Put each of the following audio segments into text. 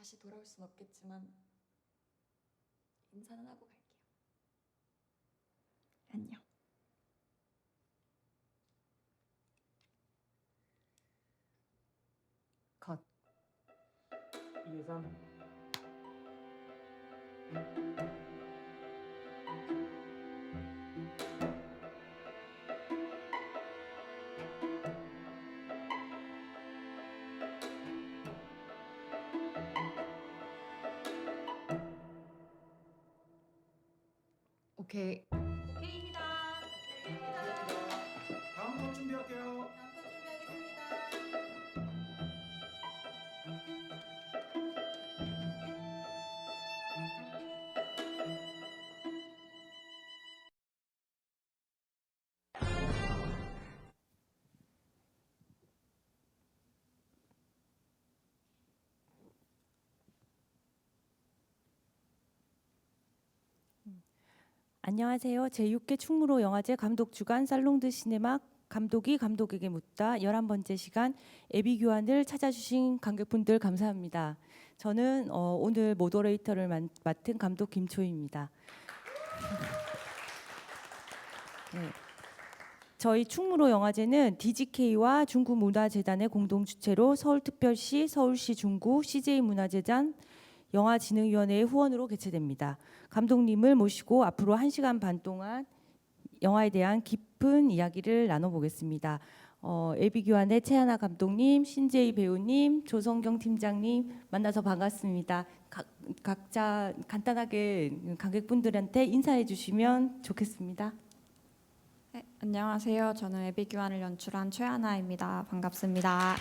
다시 돌아올 순 없겠지만 인사는 하고 갈게요. 안녕. 컷. 2, 3. 오케이. 오케이입니다. 다음 거 준비할게요. 다음 거 준비하겠습니다. 안녕하세요. 제6회 충무로 영화제 감독 주간 살롱드 시네마 감독이 감독에게 묻다 11번째 시간 애비 교환을 찾아주신 관객분들 감사합니다. 저는 오늘 모더레이터를 맡은 감독 김초희입니다. 네. 저희 충무로 영화제는 DGK와 중구문화재단의 공동 주최로 서울특별시, 서울시 중구, CJ문화재단 영화진흥위원회의 후원으로 개최됩니다. 감독님을 모시고 앞으로 1시간 반 동안 영화에 대한 깊은 이야기를 나눠보겠습니다. 애비교환의 최하나 감독님, 신재희 배우님, 조성경 팀장님 만나서 반갑습니다. 각자 간단하게 관객분들한테 인사해 주시면 좋겠습니다. 네, 안녕하세요. 저는 애비교환을 연출한 최하나입니다. 반갑습니다.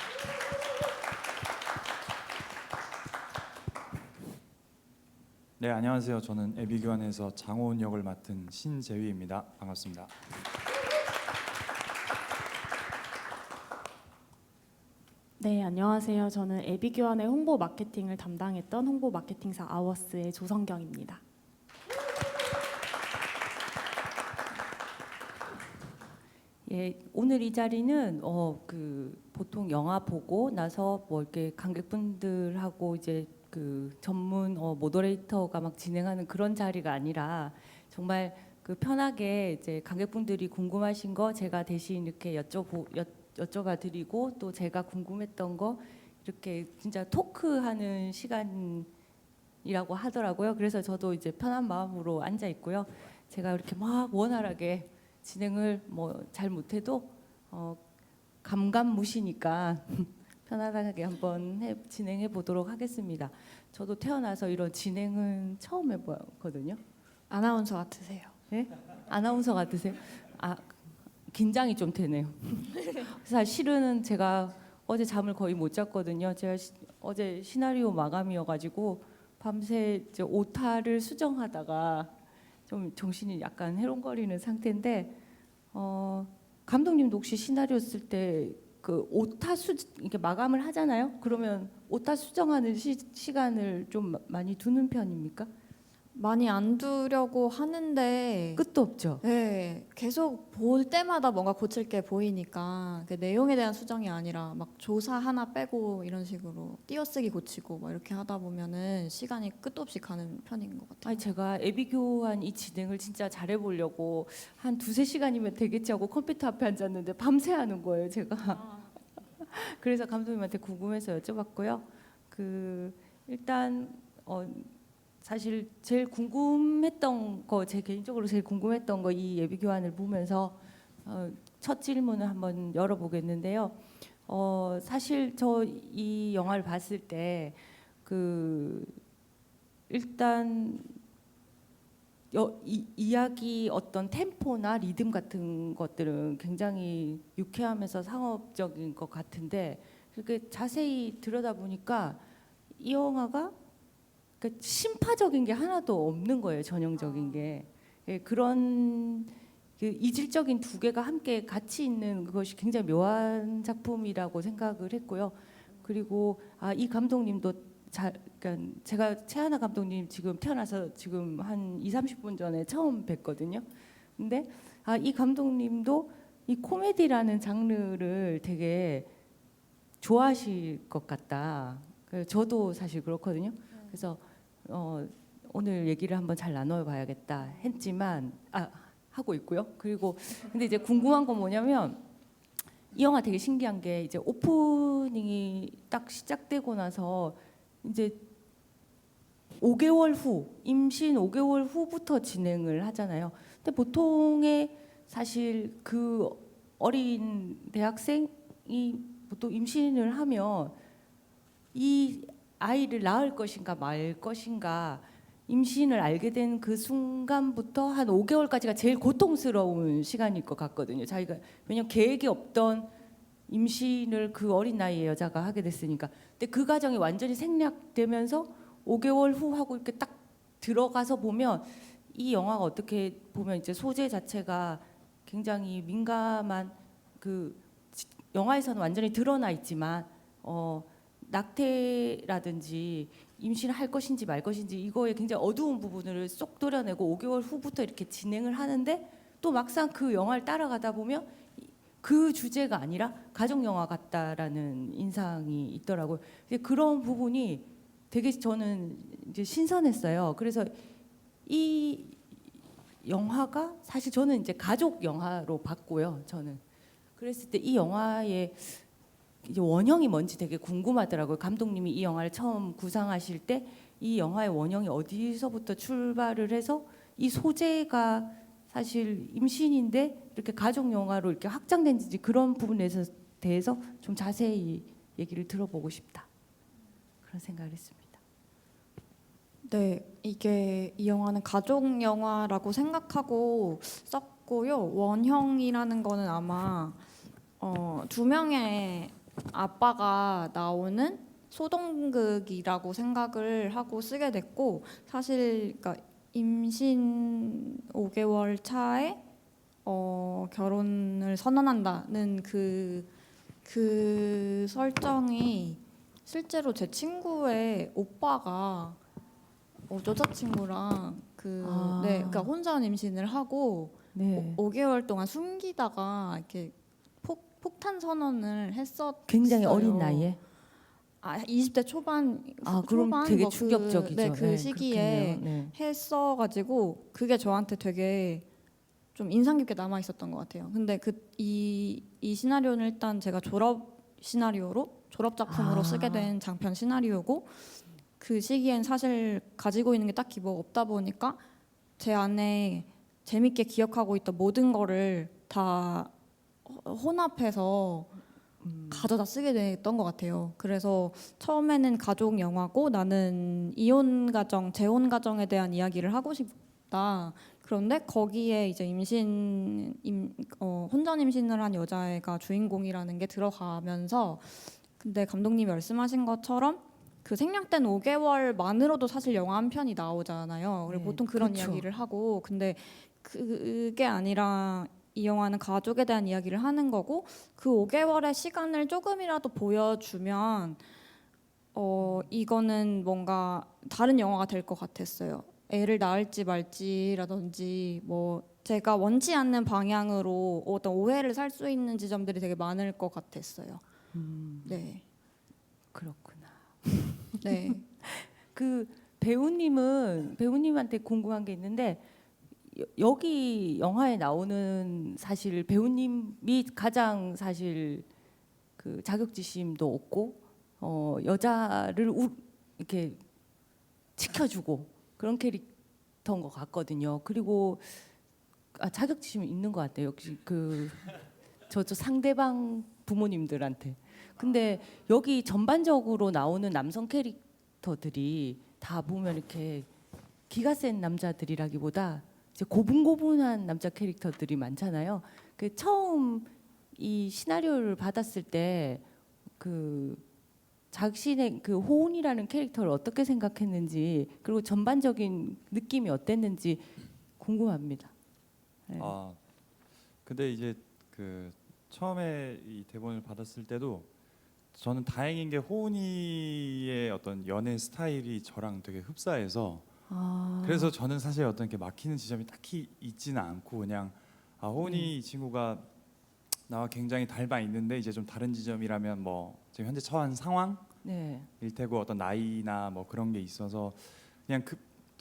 네, 안녕하세요. 저는 애비교환에서 장호은 역을 맡은 신재휘입니다. 반갑습니다. 네, 안녕하세요. 저는 애비교환의 홍보 마케팅을 담당했던 홍보 마케팅사 아워스의 조성경입니다. 예, 오늘 이 자리는 보통 영화 보고 나서 뭐 이렇게 관객분들하고 이제 그 전문 모더레이터가 막 진행하는 그런 자리가 아니라 정말 그 편하게 이제 관객분들이 궁금하신 거 제가 대신 이렇게 여쭤봐 드리고 또 제가 궁금했던 거 이렇게 진짜 토크하는 시간이라고 하더라고요. 그래서 저도 이제 편한 마음으로 앉아 있고요. 제가 이렇게 막 원활하게 진행을 뭐 잘 못해도 감감무시니까 편안하게 한번 진행해 보도록 하겠습니다. 저도 태어나서 이런 진행은 처음 해보거든요. 아나운서 같으세요. 네? 아나운서 같으세요? 아, 긴장이 좀 되네요. 사실은 제가 어제 잠을 거의 못 잤거든요. 제가 어제 시나리오 마감이어가지고 밤새 이제 오타를 수정하다가 좀 정신이 약간 해롱거리는 상태인데 감독님도 혹시 시나리오 쓸 때 그 오타 이렇게 마감을 하잖아요. 그러면 오타 수정하는 시간을 좀 많이 두는 편입니까? 많이 안 두려고 하는데 끝도 없죠. 네, 계속 볼 때마다 뭔가 고칠 게 보이니까 그 내용에 대한 수정이 아니라 막 조사 하나 빼고 이런 식으로 띄어쓰기 고치고 막 이렇게 하다 보면은 시간이 끝도 없이 가는 편인 것 같아요. 아니 제가 애비교환 이 진행을 진짜 잘해보려고 한 2~3시간이면 되겠지 하고 컴퓨터 앞에 앉았는데 밤새 하는 거예요 제가. 그래서 감독님한테 궁금해서 여쭤봤고요. 일단 사실 제일 궁금했던 거, 제 개인적으로 제일 궁금했던 거 이 예비교환을 보면서 첫 질문을 한번 열어보겠는데요. 사실 저 이 영화를 봤을 때 일단 이야기 어떤 템포나 리듬 같은 것들은 굉장히 유쾌하면서 상업적인 것 같은데 이렇게 자세히 들여다보니까 이 영화가 그러니까 심파적인 게 하나도 없는 거예요. 전형적인 게. 예, 그런 이질적인 두 개가 함께 같이 있는 그것이 굉장히 묘한 작품이라고 생각을 했고요. 그리고 이 감독님도 그러니까 제가 최하나 감독님 지금 태어나서 지금 한 20~30분 전에 처음 뵀거든요. 근데 이 감독님도 이 코미디라는 장르를 되게 좋아하실 것 같다. 저도 사실 그렇거든요. 그래서 오늘 얘기를 한번 잘 나눠봐야겠다 했지만 하고 있고요. 그리고 근데 이제 궁금한 건 뭐냐면 이 영화 되게 신기한 게 이제 오프닝이 딱 시작되고 나서 이제 5개월 후 임신 5개월 후부터 진행을 하잖아요. 근데 보통의 사실 그 어린 대학생이 보통 임신을 하면 이 아이를 낳을 것인가 말 것인가 임신을 알게 된 그 순간부터 한 5개월까지가 제일 고통스러운 시간일 것 같거든요. 자기가 왜냐면 계획이 없던 임신을 그 어린 나이에 여자가 하게 됐으니까. 근데 그 과정이 완전히 생략되면서 5개월 후 하고 이렇게 딱 들어가서 보면 이 영화가 어떻게 보면 이제 소재 자체가 굉장히 민감한 그 영화에서는 완전히 드러나 있지만 낙태라든지 임신할 것인지 말 것인지 이거에 굉장히 어두운 부분을 쏙 도려내고 5개월 후부터 이렇게 진행을 하는데 또 막상 그 영화를 따라가다 보면 그 주제가 아니라 가족 영화 같다라는 인상이 있더라고요. 그런 부분이 되게 저는 이제 신선했어요. 그래서 이 영화가 사실 저는 이제 가족 영화로 봤고요. 저는 그랬을 때 이 영화의 이제 원형이 뭔지 되게 궁금하더라고요. 감독님이 이 영화를 처음 구상하실 때 이 영화의 원형이 어디서부터 출발을 해서 이 소재가 사실 임신인데 이렇게 가족 영화로 이렇게 확장된지 그런 부분에 대해서 좀 자세히 얘기를 들어보고 싶다. 그런 생각을 했습니다. 네, 이게 이 영화는 가족 영화라고 생각하고 썼고요. 원형이라는 거는 아마 두 명의 아빠가 나오는 소동극이라고 생각을 하고 쓰게 됐고, 사실 그러니까 임신 5개월 차에 결혼을 선언한다는 그 설정이 실제로 제 친구의 오빠가 여자친구랑 그러니까 혼자 임신을 하고 네. 5개월 동안 숨기다가 이렇게 폭탄 선언을 했었어요. 굉장히 어린 나이에. 20대 초반. 그럼 초반 되게 뭐 충격적이죠. 그 시기에 그렇겠네요. 네. 했어가지고 그게 저한테 되게 좀 인상 깊게 남아 있었던 것 같아요. 근데 이 시나리오는 일단 제가 졸업 작품으로 쓰게 된 장편 시나리오고, 그 시기엔 사실 가지고 있는 게 딱히 뭐 없다 보니까 제 안에 재밌게 기억하고 있던 모든 거를 다 혼합해서 가져다 쓰게 됐던 것 같아요. 그래서 처음에는 가족 영화고 나는 이혼 가정, 재혼 가정에 대한 이야기를 하고 싶다. 그런데 거기에 이제 혼전 임신을 한 여자애가 주인공이라는 게 들어가면서, 근데 감독님이 말씀하신 것처럼 그 생략된 5개월만으로도 사실 영화 한 편이 나오잖아요. 그리고 네, 보통 그런 그렇죠. 이야기를 하고, 근데 그게 아니라 이 영화는 가족에 대한 이야기를 하는 거고, 그 5개월의 시간을 조금이라도 보여주면 이거는 뭔가 다른 영화가 될 것 같았어요. 애를 낳을지 말지라든지 뭐 제가 원치 않는 방향으로 어떤 오해를 살 수 있는 지점들이 되게 많을 것 같았어요. 네. 그렇구나. 네. 그 배우님한테 궁금한 게 있는데 여기 영화에 나오는 사실 배우님이 가장 사실 그 자격지심도 없고 여자를 이렇게 지켜주고 그런 캐릭터인 것 같거든요. 그리고 자격지심이 있는 것 같아요. 역시 저 상대방 부모님들한테. 근데 여기 전반적으로 나오는 남성 캐릭터들이 다 보면 이렇게 기가 센 남자들이라기보다 이제 고분고분한 남자 캐릭터들이 많잖아요. 그 처음 이 시나리오를 받았을 때 그 자신의 그 호운이라는 캐릭터를 어떻게 생각했는지, 그리고 전반적인 느낌이 어땠는지 궁금합니다. 네. 근데 이제 그 처음에 이 대본을 받았을 때도 저는 다행인 게 호은이의 어떤 연애 스타일이 저랑 되게 흡사해서 그래서 저는 사실 어떤 게 막히는 지점이 딱히 있지는 않고 그냥 호은이 이 친구가 나와 굉장히 닮아 있는데 이제 좀 다른 지점이라면 뭐 지금 현재 처한 상황 네. 일테고 어떤 나이나 뭐 그런 게 있어서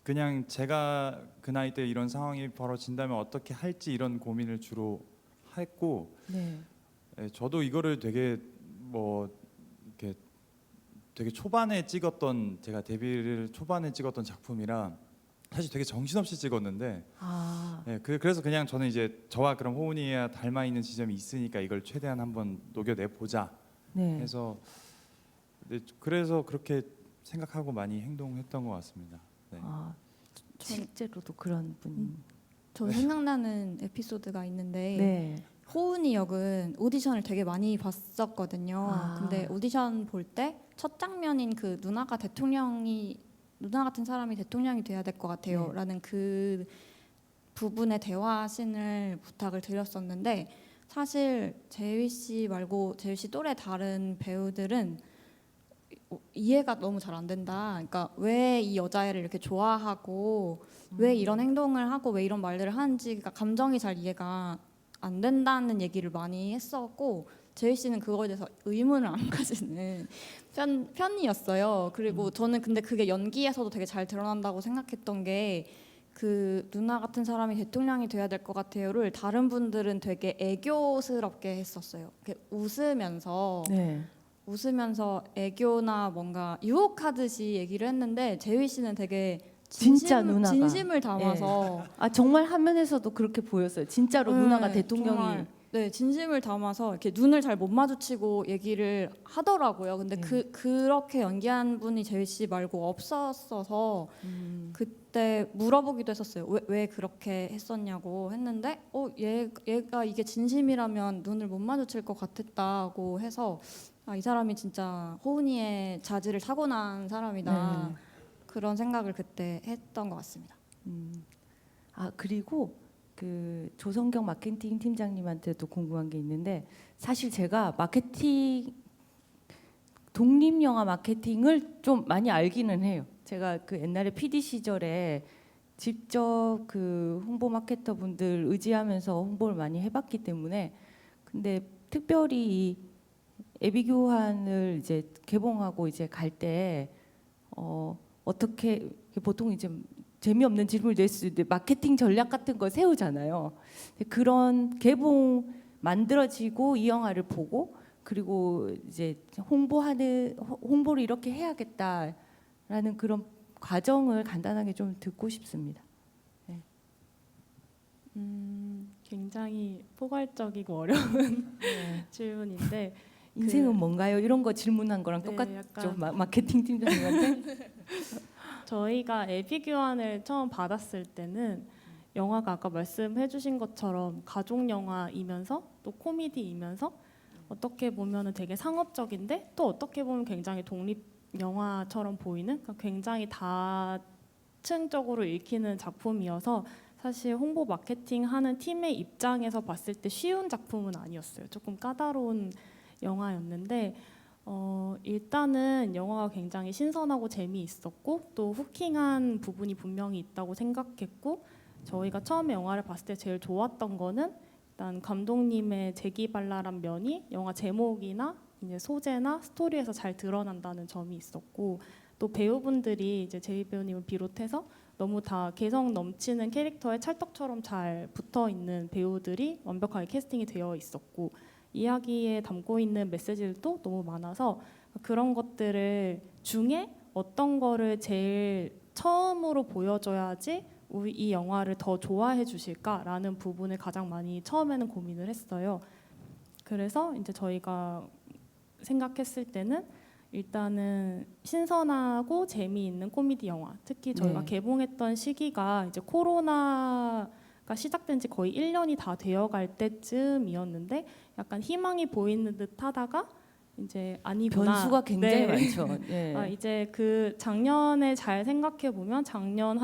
그냥 제가 그 나이 때 이런 상황이 벌어진다면 어떻게 할지 이런 고민을 주로 했고 네. 저도 이거를 되게 뭐 이렇게 되게 초반에 찍었던 제가 데뷔를 초반에 찍었던 작품이라 사실 되게 정신없이 찍었는데 아, 그래서 그냥 저는 이제 저와 그런 호은이와 닮아 있는 지점이 있으니까 이걸 최대한 한번 녹여내 보자 네. 해서 그래서 그렇게 생각하고 많이 행동했던 것 같습니다. 네. 아, 실제로도 그런 분. 저 생각나는 에피소드가 있는데 네. 호은이 역은 오디션을 되게 많이 봤었거든요. 아. 근데 오디션 볼 때 첫 장면인 그 누나 같은 사람이 대통령이 돼야 될 것 같아요. 네. 라는 그 부분의 대화 씬을 부탁을 드렸었는데 사실 재휘 씨 말고 재휘 씨 또래 다른 배우들은 이해가 너무 잘 안 된다. 그러니까 왜 이 여자애를 이렇게 좋아하고 왜 이런 행동을 하고 왜 이런 말들을 하는지가 감정이 잘 이해가 안 된다는 얘기를 많이 했었고 재휘 씨는 그거에 대해서 의문을 안 가지는 편이었어요. 그리고 저는 근데 그게 연기에서도 되게 잘 드러난다고 생각했던 게 그 누나 같은 사람이 대통령이 돼야 될 것 같아요를 다른 분들은 되게 애교스럽게 했었어요. 이렇게 웃으면서 네. 애교나 뭔가 유혹하듯이 얘기를 했는데 재휘 씨는 되게 진짜 누나가. 진심을 담아서 아 정말 화면에서도 그렇게 보였어요. 진짜로 누나가 대통령이. 정말, 네, 진심을 담아서 이렇게 눈을 잘 못 마주치고 얘기를 하더라고요. 근데 네. 그렇게 연기한 분이 재휘 씨 말고 없었어서 그때 물어보기도 했었어요. 왜 그렇게 했었냐고 했는데 얘가 이게 진심이라면 눈을 못 마주칠 것 같았다고 해서 이 사람이 진짜 호은이의 자질을 타고난 사람이다. 네. 그런 생각을 그때 했던 것 같습니다. 아 그리고 그 조성경 마케팅 팀장님한테도 궁금한 게 있는데 사실 제가 마케팅 독립 영화 마케팅을 좀 많이 알기는 해요. 제가 그 옛날에 PD 시절에 직접 그 홍보 마케터 분들 의지하면서 홍보를 많이 해봤기 때문에 근데 특별히 이 애비교환을 이제 개봉하고 이제 갈 때 어떻게 보통 이제 재미없는 질문을 낼 수 있는데 마케팅 전략 같은 거 세우잖아요. 그런 개봉 만들어지고 이 영화를 보고 그리고 이제 홍보를 이렇게 해야겠다라는 그런 과정을 간단하게 좀 듣고 싶습니다. 굉장히 포괄적이고 어려운 네. 질문인데 인생은 뭔가요? 이런 거 질문한 거랑 네, 똑같죠. 약간 마케팅 팀장님한테. 저희가 에비규환을 처음 받았을 때는 영화가 아까 말씀해주신 것처럼 가족 영화이면서 또 코미디이면서 어떻게 보면은 되게 상업적인데 또 어떻게 보면 굉장히 독립 영화처럼 보이는 그러니까 굉장히 다층적으로 읽히는 작품이어서 사실 홍보 마케팅 하는 팀의 입장에서 봤을 때 쉬운 작품은 아니었어요. 조금 까다로운 영화였는데 일단은 영화가 굉장히 신선하고 재미있었고 또 후킹한 부분이 분명히 있다고 생각했고 저희가 처음에 영화를 봤을 때 제일 좋았던 거는 일단 감독님의 재기발랄한 면이 영화 제목이나 이제 소재나 스토리에서 잘 드러난다는 점이 있었고 또 배우분들이 이제 제이 배우님을 비롯해서 너무 다 개성 넘치는 캐릭터에 찰떡처럼 잘 붙어 있는 배우들이 완벽하게 캐스팅이 되어 있었고 이야기에 담고 있는 메시지들도 너무 많아서 그런 것들을 중에 어떤 거를 제일 처음으로 보여줘야지 이 영화를 더 좋아해 주실까라는 부분을 가장 많이 처음에는 고민을 했어요. 그래서 이제 저희가 생각했을 때는 일단은 신선하고 재미있는 코미디 영화. 특히 저희가 네. 개봉했던 시기가 이제 코로나가 시작된 지 거의 1년이 다 되어갈 때쯤이었는데 약간 희망이 보이는 듯하다가 이제 아니구나. 변수가 굉장히 네. 많죠. 네. 이제 그 작년에 잘 생각해 보면 작년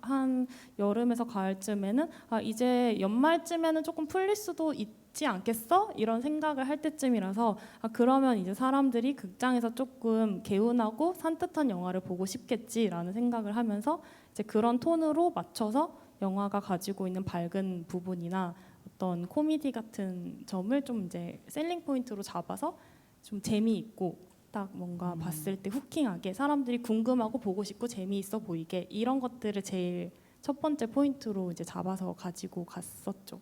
한 여름에서 가을쯤에는 이제 연말쯤에는 조금 풀릴 수도 있지 않겠어? 이런 생각을 할 때쯤이라서 그러면 이제 사람들이 극장에서 조금 개운하고 산뜻한 영화를 보고 싶겠지라는 생각을 하면서 이제 그런 톤으로 맞춰서 영화가 가지고 있는 밝은 부분이나 어떤 코미디 같은 점을 좀 이제 셀링 포인트로 잡아서 좀 재미있고 딱 뭔가 봤을 때 후킹하게 사람들이 궁금하고 보고 싶고 재미있어 보이게 이런 것들을 제일 첫 번째 포인트로 이제 잡아서 가지고 갔었죠.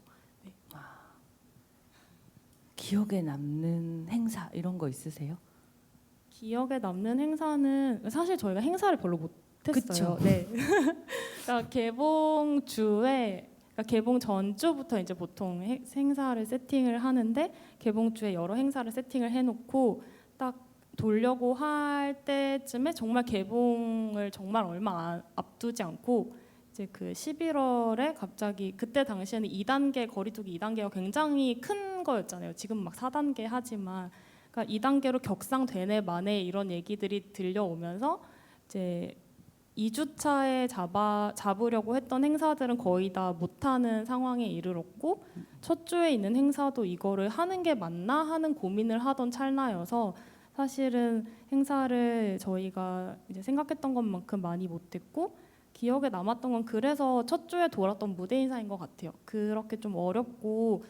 기억에 남는 행사 이런 거 있으세요? 기억에 남는 행사는 사실 저희가 행사를 별로 못했어요. 그쵸. 네. 그러니까 개봉 주에, 그러니까 개봉 전주부터 이제 보통 행사를 세팅을 하는데 개봉 주에 여러 행사를 세팅을 해놓고 딱 돌려고 할 때쯤에 정말 개봉을 정말 얼마 앞두지 않고 이제 그 11월에 갑자기 그때 당시에는 2단계 거리두기 2단계가 굉장히 큰 거였잖아요. 지금 막 4단계 하지만 그러니까 2단계로 격상되네 마네 이런 얘기들이 들려오면서 이제 2주차에 잡으려고 했던 행사들은 거의 다 못하는 상황에 이르렀고 첫 주에 있는 행사도 이거를 하는 게 맞나 하는 고민을 하던 찰나여서 사실은 행사를 저희가 이제 생각했던 것만큼 많이 못했고 기억에 남았던 건 그래서 첫 주에 돌았던 무대 인사인 것 같아요. 그렇게 좀 어렵고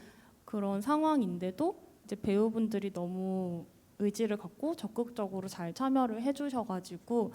그런 상황인데도 이제 배우분들이 너무 의지를 갖고 적극적으로 잘 참여를 해주셔가지고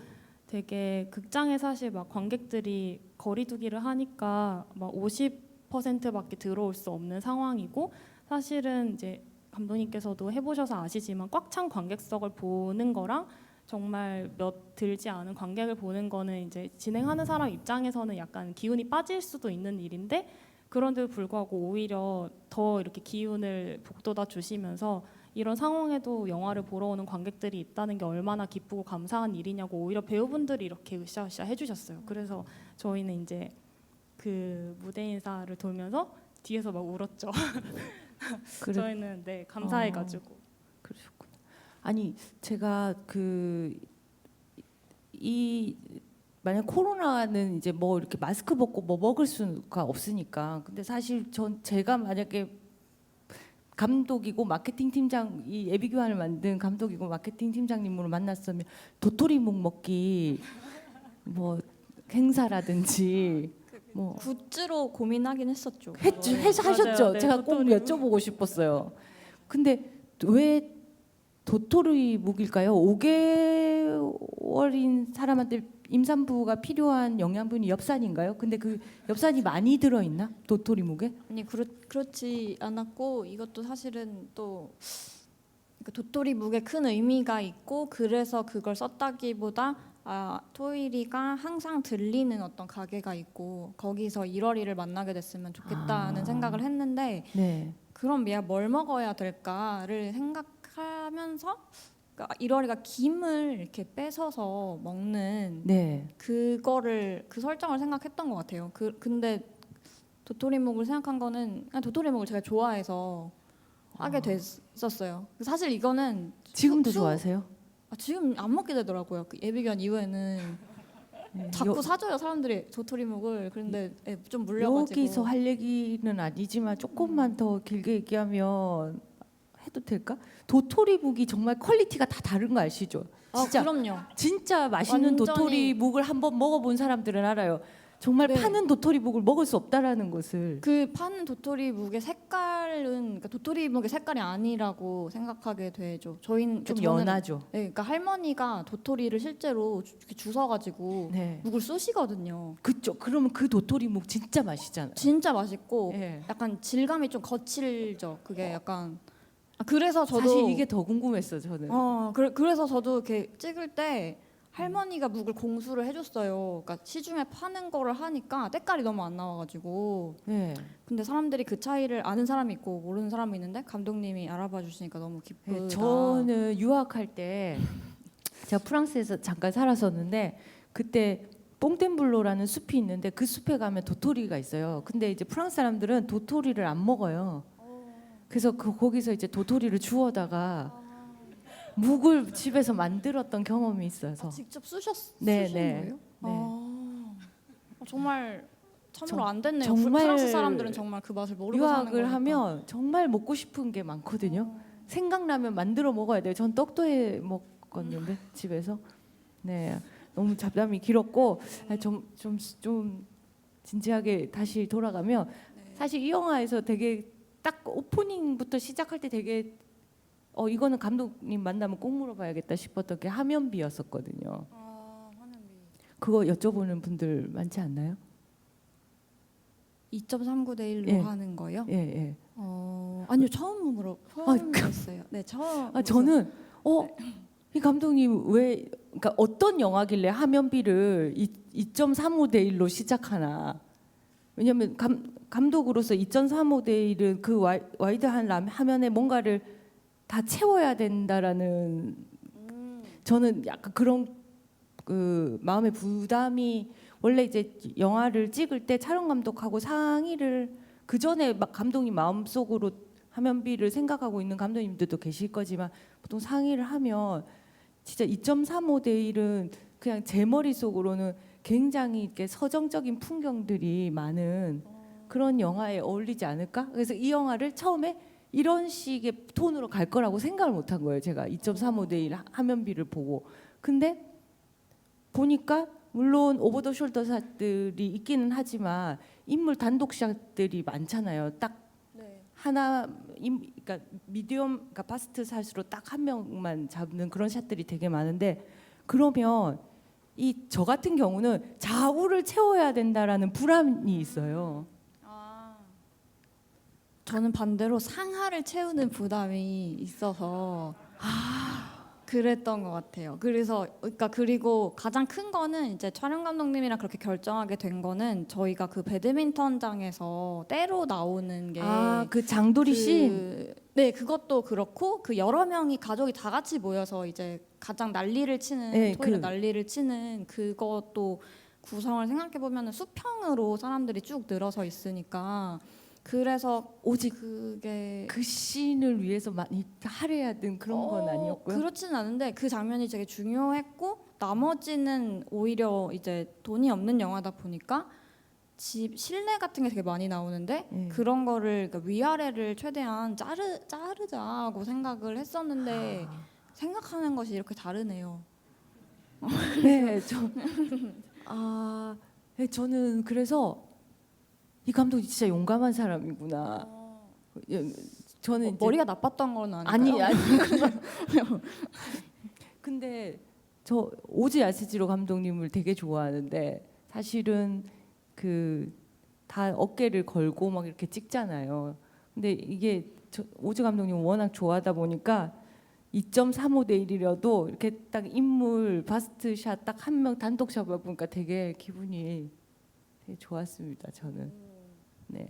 되게 극장에 사실 막 관객들이 거리두기를 하니까 막 50%밖에 들어올 수 없는 상황이고 사실은 이제 감독님께서도 해보셔서 아시지만 꽉 찬 관객석을 보는 거랑 정말 몇 들지 않은 관객을 보는 거는 이제 진행하는 사람 입장에서는 약간 기운이 빠질 수도 있는 일인데 그런데도 불구하고 오히려 더 이렇게 기운을 북돋아 주시면서 이런 상황에도 영화를 보러 오는 관객들이 있다는 게 얼마나 기쁘고 감사한 일이냐고 오히려 배우분들이 이렇게 으쌰으쌰 해주셨어요. 그래서 저희는 이제 그 무대 인사를 돌면서 뒤에서 막 울었죠. 그래, 저희는 네 감사해가지고. 그러셨구나. 아니 제가 이 만약 코로나는 이제 뭐 이렇게 마스크 벗고 뭐 먹을 수가 없으니까. 근데 사실 제가 만약에 감독이고 마케팅 팀장 이 예비교환을 만든 감독이고 마케팅 팀장님으로 만났으면 도토리묵 먹기 뭐 행사라든지 뭐 굿즈로 고민하긴 했었죠. 하셨죠. 네, 제가 꼭 도토리묵. 여쭤보고 싶었어요. 근데 왜 도토리묵일까요? 5개월인 사람한테 임산부가 필요한 영양분이 엽산인가요? 근데 그 엽산이 많이 들어있나? 도토리묵에? 아니 그렇지 않았고 이것도 사실은 또 그러니까 도토리묵에 큰 의미가 있고 그래서 그걸 썼다기보다 토일이가 항상 들리는 어떤 가게가 있고 거기서 1월이를 만나게 됐으면 좋겠다는 생각을 했는데 네. 그럼 얘가 뭘 먹어야 될까를 생각하면서 그러니까 1월이가 김을 이렇게 뺏어서 먹는 네. 그거를 그 설정을 생각했던 것 같아요. 근데 도토리묵을 생각한 거는 그냥 도토리묵을 제가 좋아해서 하게 됐었어요. 사실 이거는 지금도 수- 좋아하세요? 지금 안 먹게 되더라고요. 그 예비견 이후에는 네. 자꾸 사줘요 사람들이 도토리묵을. 그런데 좀 물려가지고. 여기서 할 얘기는 아니지만 조금만 더 길게 얘기하면 해도 될까? 도토리묵이 정말 퀄리티가 다 다른 거 아시죠? 진짜 그럼요. 진짜 맛있는 완전히- 도토리묵을 한번 먹어본 사람들은 알아요. 정말 네. 파는 도토리묵을 먹을 수 없다라는 것을. 그 파는 도토리묵의 색깔은 그러니까 도토리묵의 색깔이 아니라고 생각하게 되죠. 저희는 좀 저는- 연하죠. 네, 그러니까 할머니가 도토리를 실제로 이렇게 주워가지고 네. 묵을 쑤시거든요. 그죠. 그러면 그 도토리묵 진짜 맛있잖아요. 진짜 맛있고 예. 약간 질감이 좀 거칠죠. 그게 약간 그래서 저도 사실 이게 더 궁금했어 저는. 그래서 저도 이렇게 찍을 때 할머니가 묵을 공수를 해줬어요. 그러니까 시중에 파는 거를 하니까 때깔이 너무 안 나와가지고. 네. 근데 사람들이 그 차이를 아는 사람이 있고 모르는 사람이 있는데 감독님이 알아봐 주시니까 너무 기쁘다. 네, 저는 유학할 때 제가 프랑스에서 잠깐 살았었는데 그때 뽕텐블로라는 숲이 있는데 그 숲에 가면 도토리가 있어요. 근데 이제 프랑스 사람들은 도토리를 안 먹어요. 그래서 거기서 이제 도토리를 주워다가 묵을 집에서 만들었던 경험이 있어서. 직접 네, 쓰신 네. 거예요? 네. 정말 참으로 정- 안 됐네요. 정말 프랑스 사람들은 정말 그 맛을 모르고 사는 유학을 거니까. 하면 정말 먹고 싶은 게 많거든요. 생각나면 만들어 먹어야 돼요. 전 떡도 해 먹었는데 집에서. 네, 너무 잡담이 길었고 좀 진지하게 다시 돌아가면 사실 이 영화에서 되게 딱 오프닝부터 시작할 때 되게 이거는 감독님 만나면 꼭 물어봐야겠다 싶었던 게 화면비였었거든요. 그거 여쭤보는 분들 많지 않나요? 2.39대 1로 예. 하는 거요? 예, 예. 아니요 처음 했어요. 네 처음. 저는 이 감독님 왜 그러니까 어떤 영화길래 화면비를 2.35대 1로 시작하나? 왜냐면 감독으로서 2.35대 1은 그 와이드한 화면에 뭔가를 다 채워야 된다라는 저는 약간 그런 그 마음의 부담이 원래 이제 영화를 찍을 때 촬영 감독하고 상의를 그 전에 막 감독님 마음속으로 화면비를 생각하고 있는 감독님들도 계실 거지만 보통 상의를 하면 진짜 2.35대 1은 그냥 제 머릿속으로는 굉장히 이렇게 서정적인 풍경들이 많은 그런 영화에 어울리지 않을까? 그래서 이 영화를 처음에 이런 식의 톤으로 갈 거라고 생각을 못 한 거예요. 제가 2.35대 1 화면비를 보고. 근데 보니까 물론 오버 더 숄더 샷들이 있기는 하지만 인물 단독 샷들이 많잖아요. 딱 하나 그러니까 미디엄 그러니까 파스트 샷으로 딱 한 명만 잡는 그런 샷들이 되게 많은데 그러면 저 같은 경우는 좌우를 채워야 된다라는 불안이 있어요. 저는 반대로 상하를 채우는 부담이 있어서 그랬던 것 같아요. 그래서 그러니까 그리고 가장 큰 거는 이제 촬영 감독님이랑 그렇게 결정하게 된 거는 저희가 그 배드민턴장에서 때로 나오는 게 그 장도리 씬. 네, 그것도 그렇고 그 여러 명이 가족이 다 같이 모여서 이제 가장 난리를 치는 네, 토요일에 난리를 치는 그것도 구성을 생각해 보면은 수평으로 사람들이 쭉 늘어서 있으니까 그래서 오직 그게 그 씬을 위해서 많이 할애해야 된 그런 건 아니었고요. 그렇지는 않은데 그 장면이 되게 중요했고 나머지는 오히려 이제 돈이 없는 영화다 보니까 집 실내 같은 게 되게 많이 나오는데 그런 거를 그러니까 위아래를 최대한 자르자고 생각을 했었는데 생각하는 것이 이렇게 다르네요. 네, 네, 저는 그래서 이 감독이 진짜 용감한 사람이구나. 저는 이제 머리가 나빴던 건 아닐까요? 아니 근데 저 오즈 야스지로 감독님을 되게 좋아하는데 사실은 다 어깨를 걸고 막 이렇게 찍잖아요. 근데 이게 오즈 감독님 워낙 좋아하다 보니까 2.35대 1이라도 이렇게 딱 인물 바스트 샷 딱 한 명 단독 샷 보니까 되게 기분이 되게 좋았습니다. 저는. 네.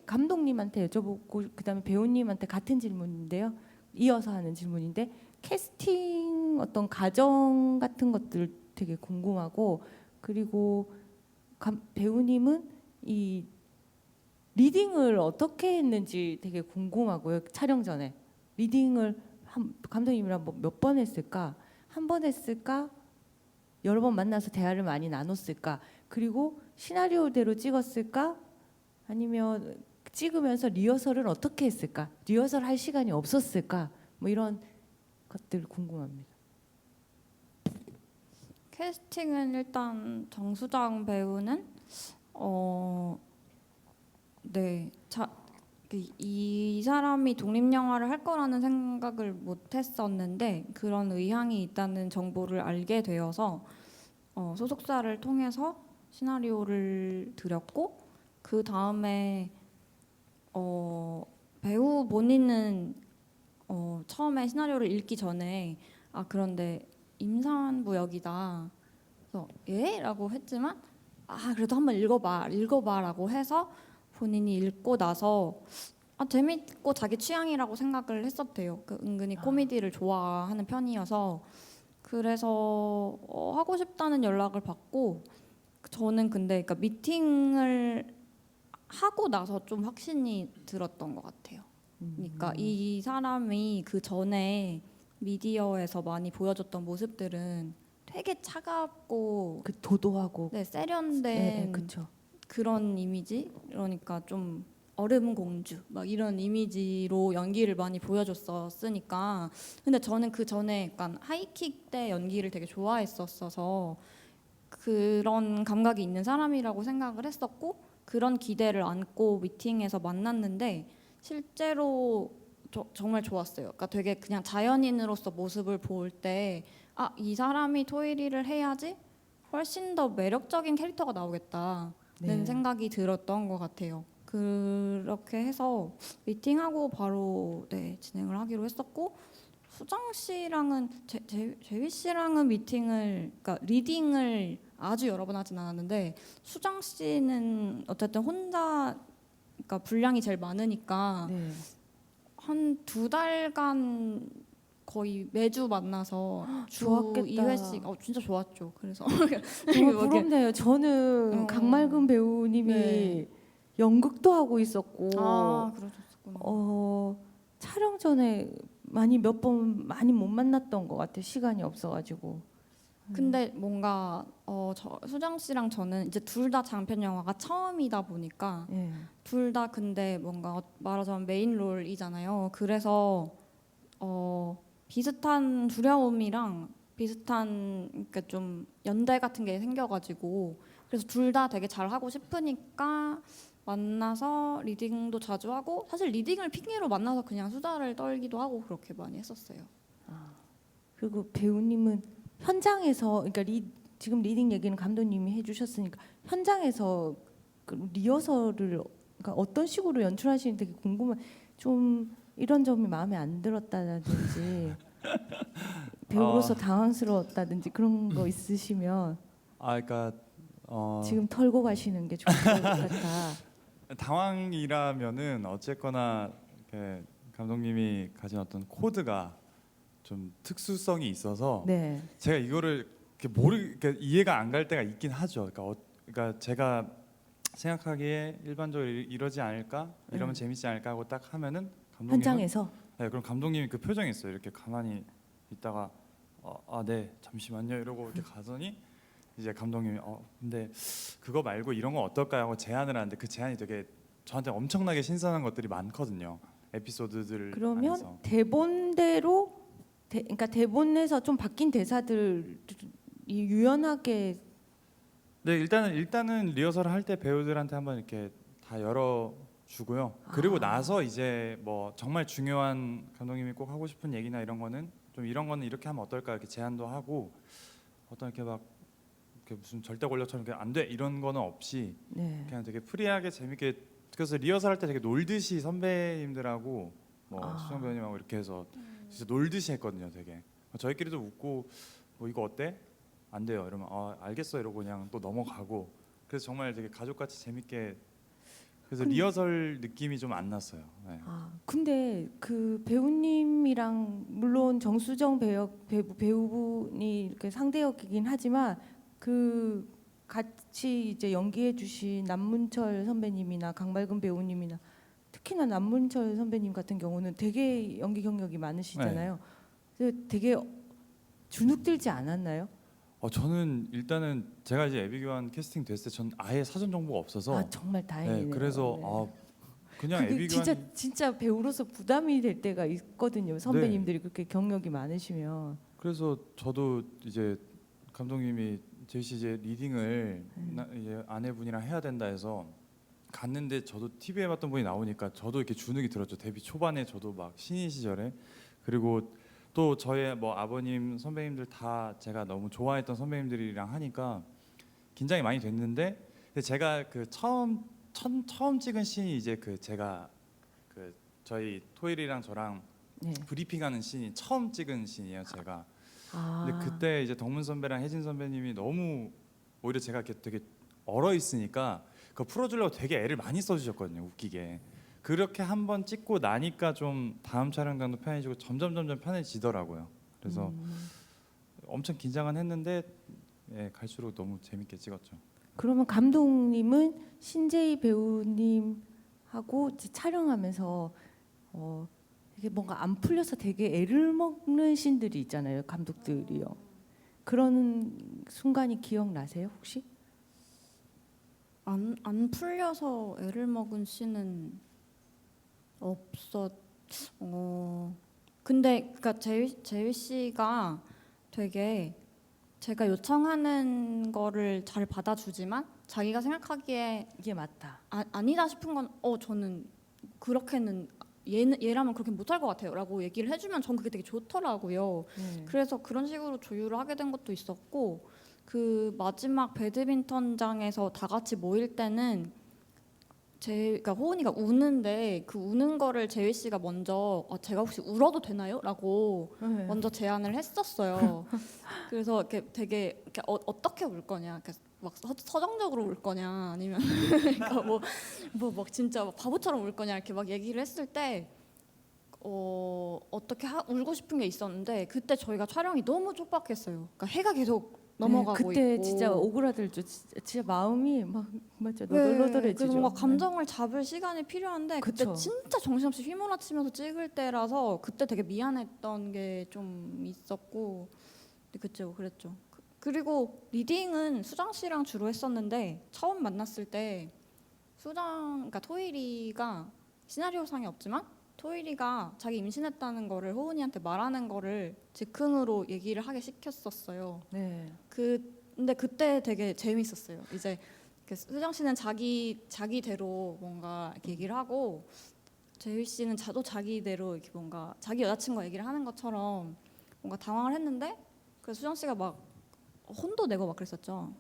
감독님한테 여쭤보고 그다음에 배우님한테 같은 질문인데요. 이어서 하는 질문인데 캐스팅 어떤 과정 같은 것들 되게 궁금하고 그리고 배우님은 이 리딩을 어떻게 했는지 되게 궁금하고요. 촬영 전에 리딩을 감독님이랑 몇 번 했을까? 한 번 했을까? 여러 번 만나서 대화를 많이 나눴을까? 그리고 시나리오대로 찍었을까? 아니면 찍으면서 리허설을 어떻게 했을까? 리허설 할 시간이 없었을까? 뭐 이런 것들 궁금합니다. 캐스팅은 일단 정수정 배우는 이 사람이 독립 영화를 할 거라는 생각을 못 했었는데 그런 의향이 있다는 정보를 알게 되어서 소속사를 통해서 시나리오를 드렸고 그 다음에 배우 본인은 처음에 시나리오를 읽기 전에 그런데 임산부 역이다. 그래서 예? 라고 했지만 그래도 한번 읽어봐라고 해서 본인이 읽고 나서 재밌고 자기 취향이라고 생각을 했었대요. 은근히 코미디를 좋아하는 편이어서 그래서 하고 싶다는 연락을 받고 저는 근데 그러니까 미팅을 하고 나서 좀 확신이 들었던 것 같아요. 그러니까 이 사람이 그 전에 미디어에서 많이 보여줬던 모습들은 되게 차갑고 도도하고 세련된 그렇죠. 그런 이미지 그러니까 좀 얼음 공주 막 이런 이미지로 연기를 많이 보여줬었으니까 근데 저는 그 전에 약간 하이킥 때 연기를 되게 좋아했었어서 그런 감각이 있는 사람이라고 생각을 했었고 그런 기대를 안고 미팅에서 만났는데 실제로 정말 좋았어요. 그러니까 되게 그냥 자연인으로서 모습을 볼 때 이 사람이 토일이를 해야지 훨씬 더 매력적인 캐릭터가 나오겠다는 네. 생각이 들었던 것 같아요. 그렇게 해서 미팅하고 바로 진행을 하기로 했었고 수정 씨랑은 재휘 씨랑은 그러니까 리딩을 아주 여러 번 하진 않았는데 수정 씨는 어쨌든 혼자 그러니까 분량이 제일 많으니까 네. 한 2달간 거의 매주 만나서 주 좋았겠다. 2회씩 진짜 좋았죠. 그래서 정말 부럽네요. 저는 어. 강말금 배우님이 네. 연극도 하고 있었고 그러셨구나. 촬영 전에 몇 번 많이 못 만났던 것 같아요. 시간이 없어가지고. 근데 뭔가 수정 씨랑 저는 이제 둘 다 장편 영화가 처음이다 보니까 예. 둘 다 근데 뭔가 말하자면 메인 롤이잖아요. 그래서 비슷한 두려움이랑 비슷한 그러니까 좀 연대 같은 게 생겨가지고 그래서 둘 다 되게 잘 하고 싶으니까 만나서 리딩도 자주 하고 사실 리딩을 핑계로 만나서 그냥 수다를 떨기도 하고 그렇게 많이 했었어요. 그리고 배우님은 현장에서 그러니까 지금 리딩 얘기는 감독님이 해주셨으니까 현장에서 그 리허설을 그러니까 어떤 식으로 연출하시는지 되게 궁금한. 좀 이런 점이 마음에 안 들었다든지 배우로서 당황스러웠다든지 그런 거 있으시면 그러니까 지금 털고 가시는 게 좋을 것 같아. 당황이라면은 어쨌거나 이렇게 감독님이 가진 어떤 코드가 좀 특수성이 있어서 네. 제가 이거를 이렇게 이해가 안 갈 때가 있긴 하죠. 그러니까 제가 생각하기에 일반적으로 이러지 않을까, 이러면 재밌지 않을까 하고 딱 하면은 감독님은 현장에서 네, 그럼 감독님이 그 표정이 있어요. 이렇게 가만히 있다가 네, 잠시만요 이러고 이렇게 가더니 이제 감독님이 근데 그거 말고 이런 건 어떨까요 하고 제안을 하는데 그 제안이 되게 저한테 엄청나게 신선한 것들이 많거든요. 에피소드들 그러면 안에서. 대본대로 그러니까 대본에서 좀 바뀐 대사들이 유연하게 네, 일단은 리허설을 할 때 배우들한테 한번 이렇게 다 열어주고요. 그리고 나서 이제 뭐 정말 중요한 감독님이 꼭 하고 싶은 얘기나 이런 거는 이렇게 하면 어떨까 이렇게 제안도 하고 어떤 이렇게 막 이렇게 무슨 절대 권력처럼 안 돼 이런 거는 없이 네. 그냥 되게 프리하게 재밌게. 그래서 리허설 할 때 되게 놀듯이 선배님들하고 수정 배우님하고 이렇게 해서 진짜 놀듯이 했거든요. 되게 저희끼리도 웃고 이거 어때? 안 돼요. 이러면 알겠어 이러고 그냥 또 넘어가고. 그래서 정말 되게 가족같이 재밌게. 그래서 리허설 느낌이 좀 안 났어요. 네. 근데 그 배우님이랑 물론 정수정 배우분이 이렇게 상대역이긴 하지만 그 같이 이제 연기해주신 남문철 선배님이나 강말금 배우님이나 특히나 남문철 선배님 같은 경우는 되게 연기 경력이 많으시잖아요. 그래서 되게 주눅들지 않았나요? 저는 일단은 제가 이제 애비교환 캐스팅 됐을 때 전 아예 사전 정보가 없어서 정말 다행이네요. 그래서 그냥 그게 애비교환 진짜 배우로서 부담이 될 때가 있거든요. 선배님들이 그렇게 경력이 많으시면. 그래서 저도 이제 감독님이 제이 씨 이제 리딩을 이제 아내분이랑 해야 된다 해서 갔는데 저도 TV에 봤던 분이 나오니까 저도 이렇게 주눅이 들었죠. 데뷔 초반에 저도 막 신인 시절에. 그리고 또 저의 뭐 아버님 선배님들 다 제가 너무 좋아했던 선배님들이랑 하니까 긴장이 많이 됐는데 근데 제가 그 처음 찍은 씬이 이제 제가 저희 토일이랑 저랑 네. 브리핑하는 씬이 처음 찍은 씬이에요. 제가. 근데 그때 이제 덕문 선배랑 혜진 선배님이 너무 오히려 제가 이렇게 되게 얼어 있으니까 그거 풀어주려고 되게 애를 많이 써주셨거든요. 웃기게. 그렇게 한번 찍고 나니까 좀 다음 촬영장도 편해지고 점점 편해지더라고요. 그래서 엄청 긴장은 했는데 갈수록 너무 재밌게 찍었죠. 그러면 감독님은 신재희 배우님하고 이제 촬영하면서 이게 뭔가 안 풀려서 되게 애를 먹는 신들이 있잖아요. 감독들이요. 그런 순간이 기억나세요 혹시? 안 풀려서 애를 먹은 씬은 근데 그러니까 재휘 씨가 되게 제가 요청하는 거를 잘 받아주지만 자기가 생각하기에 이게 맞다. 아니다 싶은 건 저는 그렇게는 얘라면 그렇게 못할 것 같아요라고 얘기를 해주면 전 그게 되게 좋더라고요. 네. 그래서 그런 식으로 조율을 하게 된 것도 있었고 그 마지막 배드민턴장에서 다 같이 모일 때는 그러니까 호은이가 우는데 그 우는 거를 재휘 씨가 먼저 제가 혹시 울어도 되나요?라고 네. 먼저 제안을 했었어요. 그래서 이렇게 되게 이렇게 어떻게 울 거냐, 이렇게 막 서정적으로 울 거냐, 아니면 그러니까 뭐 진짜 막 바보처럼 울 거냐 이렇게 막 얘기를 했을 때 어떻게 울고 싶은 게 있었는데 그때 저희가 촬영이 너무 촉박했어요. 그러니까 해가 계속 넘어가고 그때 있고. 진짜 오그라들죠. 진짜 마음이 막 맞죠. 네, 너덜너덜해지죠. 그래서 뭔가 감정을 잡을 시간이 필요한데 그때 그쵸. 진짜 정신없이 휘몰아치면서 찍을 때라서 그때 되게 미안했던 게 좀 있었고 그쵸 그랬죠. 그리고 리딩은 수정 씨랑 주로 했었는데 처음 만났을 때 그러니까 토일이가 시나리오상이 없지만 토일이가 자기 임신했다는 거를 호은이한테 말하는 거를 즉흥으로 얘기를 하게 시켰었어요. 네. 근데 그때 되게 재밌었어요. 이제 수정 씨는 자기대로 뭔가 이렇게 얘기를 하고 재휘 씨는 자기대로 이렇게 뭔가 자기 여자친구가 얘기를 하는 것처럼 뭔가 당황을 했는데 그래서 수정 씨가 막 혼도 내고 막 그랬었죠.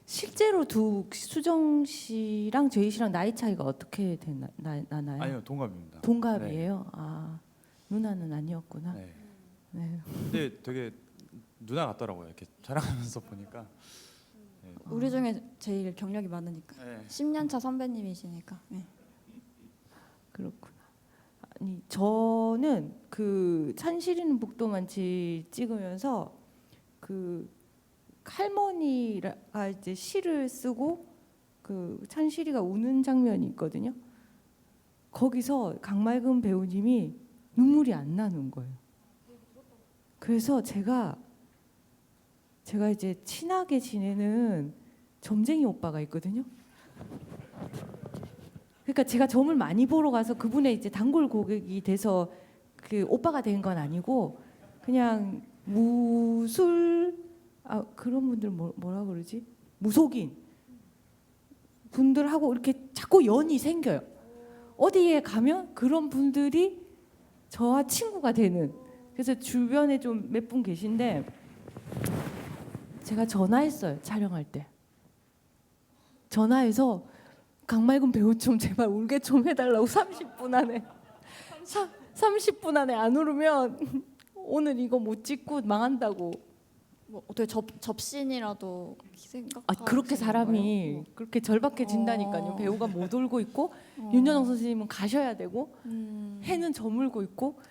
실제로 수정 씨랑 제이 씨랑 나이 차이가 어떻게 나나요? 아니요, 동갑입니다. 동갑이에요. 아 누나는 아니었구나. 네. 네. 근데 되게 누나 같더라고요. 이렇게 촬영하면서 보니까. 네. 우리 중에 제일 경력이 많으니까. 네. 10년 차 선배님이시니까. 네. 그렇구나. 아니 저는 그 찬실이는 복도만치 찍으면서 그 할머니가 이제 시를 쓰고 그 찬실이가 우는 장면이 있거든요. 거기서 강맑은 배우님이 눈물이 안 나는 거예요. 그래서 제가 이제 친하게 지내는 점쟁이 오빠가 있거든요. 그러니까 제가 점을 많이 보러 가서 그분의 이제 단골 고객이 돼서 그 오빠가 된 건 아니고 그냥 그런 분들 뭐라 그러지? 무속인 분들하고 이렇게 자꾸 연이 생겨요. 어디에 가면 그런 분들이 저와 친구가 되는. 그래서 주변에 좀 몇 분 계신데 제가 전화했어요. 촬영할 때. 전화해서 강맑은 배우 좀 제발 울게 좀 해달라고 30분 안에 30분 안에 안 울으면 오늘 이거 못 찍고 망한다고. 뭐 어떻게 접신이라도 생각. 그렇게 사람이 그렇게 절박해진다니까요. 배우가 못 울고 있고 윤여정 선생님은 가셔야 되고 해는 저물고 있고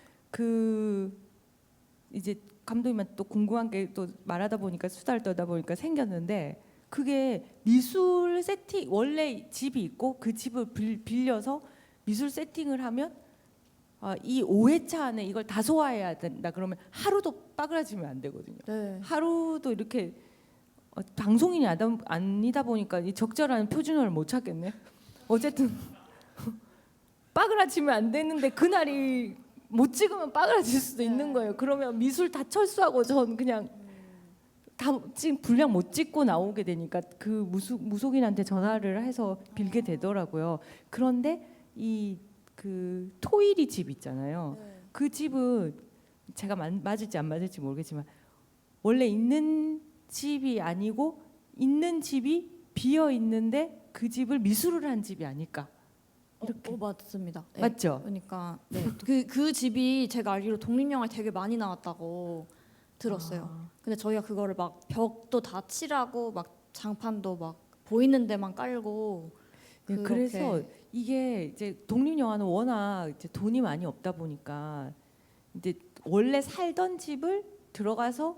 이제 감독님한테 또 궁금한 게 또 말하다 보니까 수다를 떨다 보니까 생겼는데 그게 미술 세팅 원래 집이 있고 그 집을 빌려서 미술 세팅을 하면 이 5회차 안에 이걸 다 소화해야 된다 그러면 하루도 빠그라지면 안 되거든요. 네. 하루도 이렇게 방송인이 아니다 보니까 이 적절한 표준어를 못 찾겠네. 어쨌든 빠그라지면 안 되는데 그날이 못 찍으면 빠그라질 수도 있는 거예요. 그러면 미술 다 철수하고 전 그냥 다 지금 분량 못 찍고 나오게 되니까 그 무속인한테 전화를 해서 빌게 되더라고요. 그런데 그 토일이 집 있잖아요. 그 집은 제가 맞을지 안 맞을지 모르겠지만 원래 있는 집이 아니고 있는 집이 비어 있는데 그 집을 미술을 한 집이 아닐까. 이렇게 맞습니다. 네. 맞죠? 그러니까 그 집이 제가 알기로 독립영화에 되게 많이 나왔다고 들었어요. 근데 저희가 그거를 막 벽도 다 칠하고 막 장판도 막 보이는 데만 깔고 그래서 이게 이제 독립 영화는 워낙 이제 돈이 많이 없다 보니까 이제 원래 살던 집을 들어가서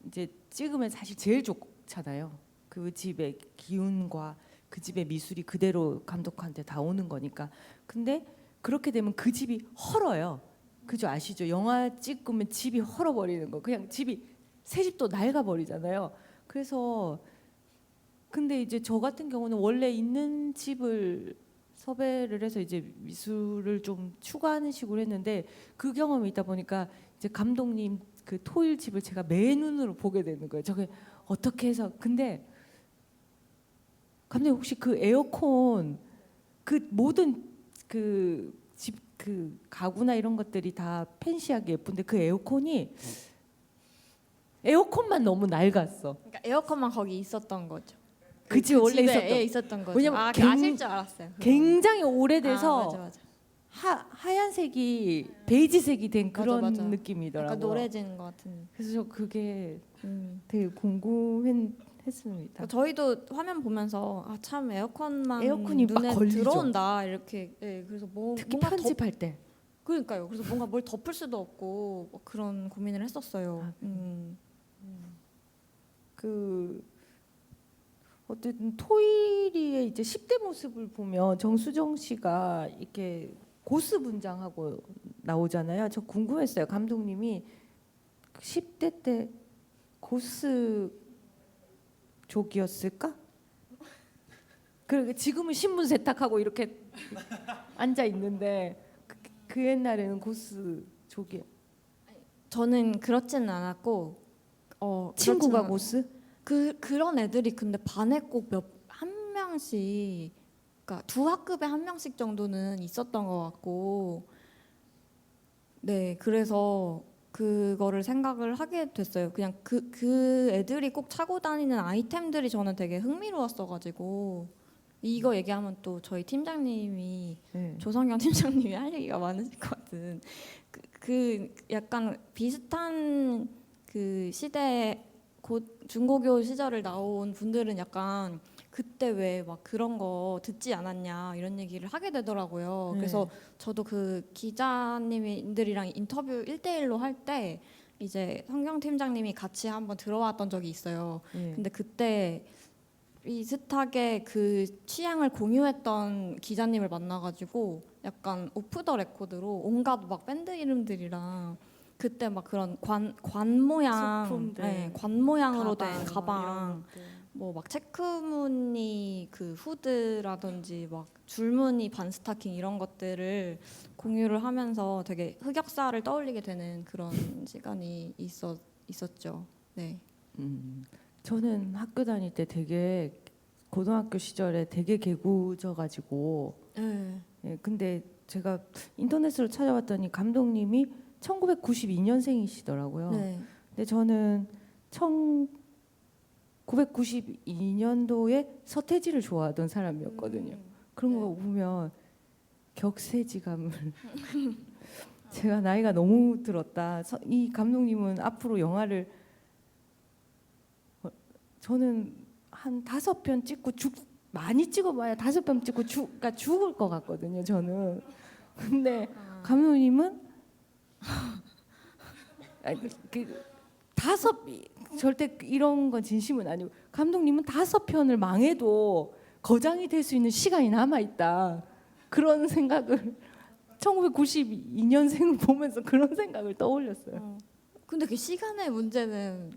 이제 찍으면 사실 제일 좋잖아요. 그 집의 기운과 그 집의 미술이 그대로 감독한테 다 오는 거니까. 근데 그렇게 되면 그 집이 헐어요. 그죠? 아시죠? 영화 찍으면 집이 헐어버리는 거. 그냥 새 집도 낡아버리잖아요. 그래서 근데 이제 저 같은 경우는 원래 있는 집을 섭외를 해서 이제 미술을 좀 추가하는 식으로 했는데 그 경험이 있다 보니까 이제 감독님 그 토일 집을 제가 맨 눈으로 보게 되는 거예요. 저게 어떻게 해서 근데 감독님 혹시 그 에어컨 그 모든 그 집 그 가구나 이런 것들이 다 팬시하게 예쁜데 그 에어컨이 에어컨만 너무 낡았어. 그러니까 에어컨만 거기 있었던 거죠. 그치, 원래 집에, 있었던. 예, 있었던 거죠. 왜냐면 아실 줄 알았어요. 굉장히 오래돼서 맞아, 맞아. 하얀색이 베이지색이 된 맞아, 그런 맞아. 느낌이더라고요. 약간 노래진 것 같은. 그래서 저 그게 음. 되게 궁금했습니다. 저희도 화면 보면서 아 참 에어컨만 에어컨이 막 눈에 걸리죠. 들어온다 이렇게. 예, 그래서 특히 뭔가 편집할 때. 그러니까요. 그래서 뭔가 뭘 덮을 수도 없고 뭐 그런 고민을 했었어요. 아, 그 어쨌든 토일이의 이제 10대 모습을 보면 정수정 씨가 이렇게 고스 분장하고 나오잖아요. 저 궁금했어요. 감독님이 10대 때 고스 족이었을까? 그러게 지금은 신문 세탁하고 이렇게 앉아 있는데 그 옛날에는 고스 족이 저는 그렇지는 않았고 친구가 그렇지는 고스? 그런 애들이 근데 반에 꼭 한 명씩, 그러니까 두 학급에 한 명씩 정도는 있었던 것 같고, 네, 그래서 그거를 생각을 하게 됐어요. 그냥 그 애들이 꼭 차고 다니는 아이템들이 저는 되게 흥미로웠어가지고 이거 얘기하면 또 저희 팀장님이 네. 조성경 팀장님이 할 얘기가 많으실 것 같은 그 약간 비슷한 그 시대 중고교 시절을 나온 분들은 약간 그때 왜 막 그런 거 듣지 않았냐 이런 얘기를 하게 되더라고요. 네. 그래서 저도 그 기자님들이랑 인터뷰 1대1로 할 때 이제 성경 팀장님이 같이 한번 들어왔던 적이 있어요. 네. 근데 그때 비슷하게 그 취향을 공유했던 기자님을 만나가지고 약간 오프 더 레코드로 온갖 막 밴드 이름들이랑 그때 막 그런 관 모양, 소품들, 네, 관 모양으로 된 막 가방, 이런 것들. 뭐 막 체크무늬 그 후드라든지 막 줄무늬 반 스타킹 이런 것들을 공유를 하면서 되게 흑역사를 떠올리게 되는 그런 시간이 있었죠. 네. 저는 학교 다닐 때 되게 고등학교 시절에 되게 개구져가지고 네. 예, 근데 제가 인터넷으로 찾아봤더니 감독님이 1992년생이시더라고요. 네. 근데 저는 1992년도에 서태지를 좋아하던 사람이었거든요. 그런 거 보면 격세지감을 제가 나이가 너무 들었다. 이 감독님은 앞으로 영화를 저는 한 5편 찍고 많이 찍어봐야 5편 찍고 그러니까 죽을 것 같거든요. 저는. 근데 감독님은 절대 이런 건 진심은 아니고 감독님은 5편을 망해도 거장이 될 수 있는 시간이 남아 있다. 그런 생각을 1992년생을 보면서 그런 생각을 떠올렸어요. 근데 그 시간의 문제는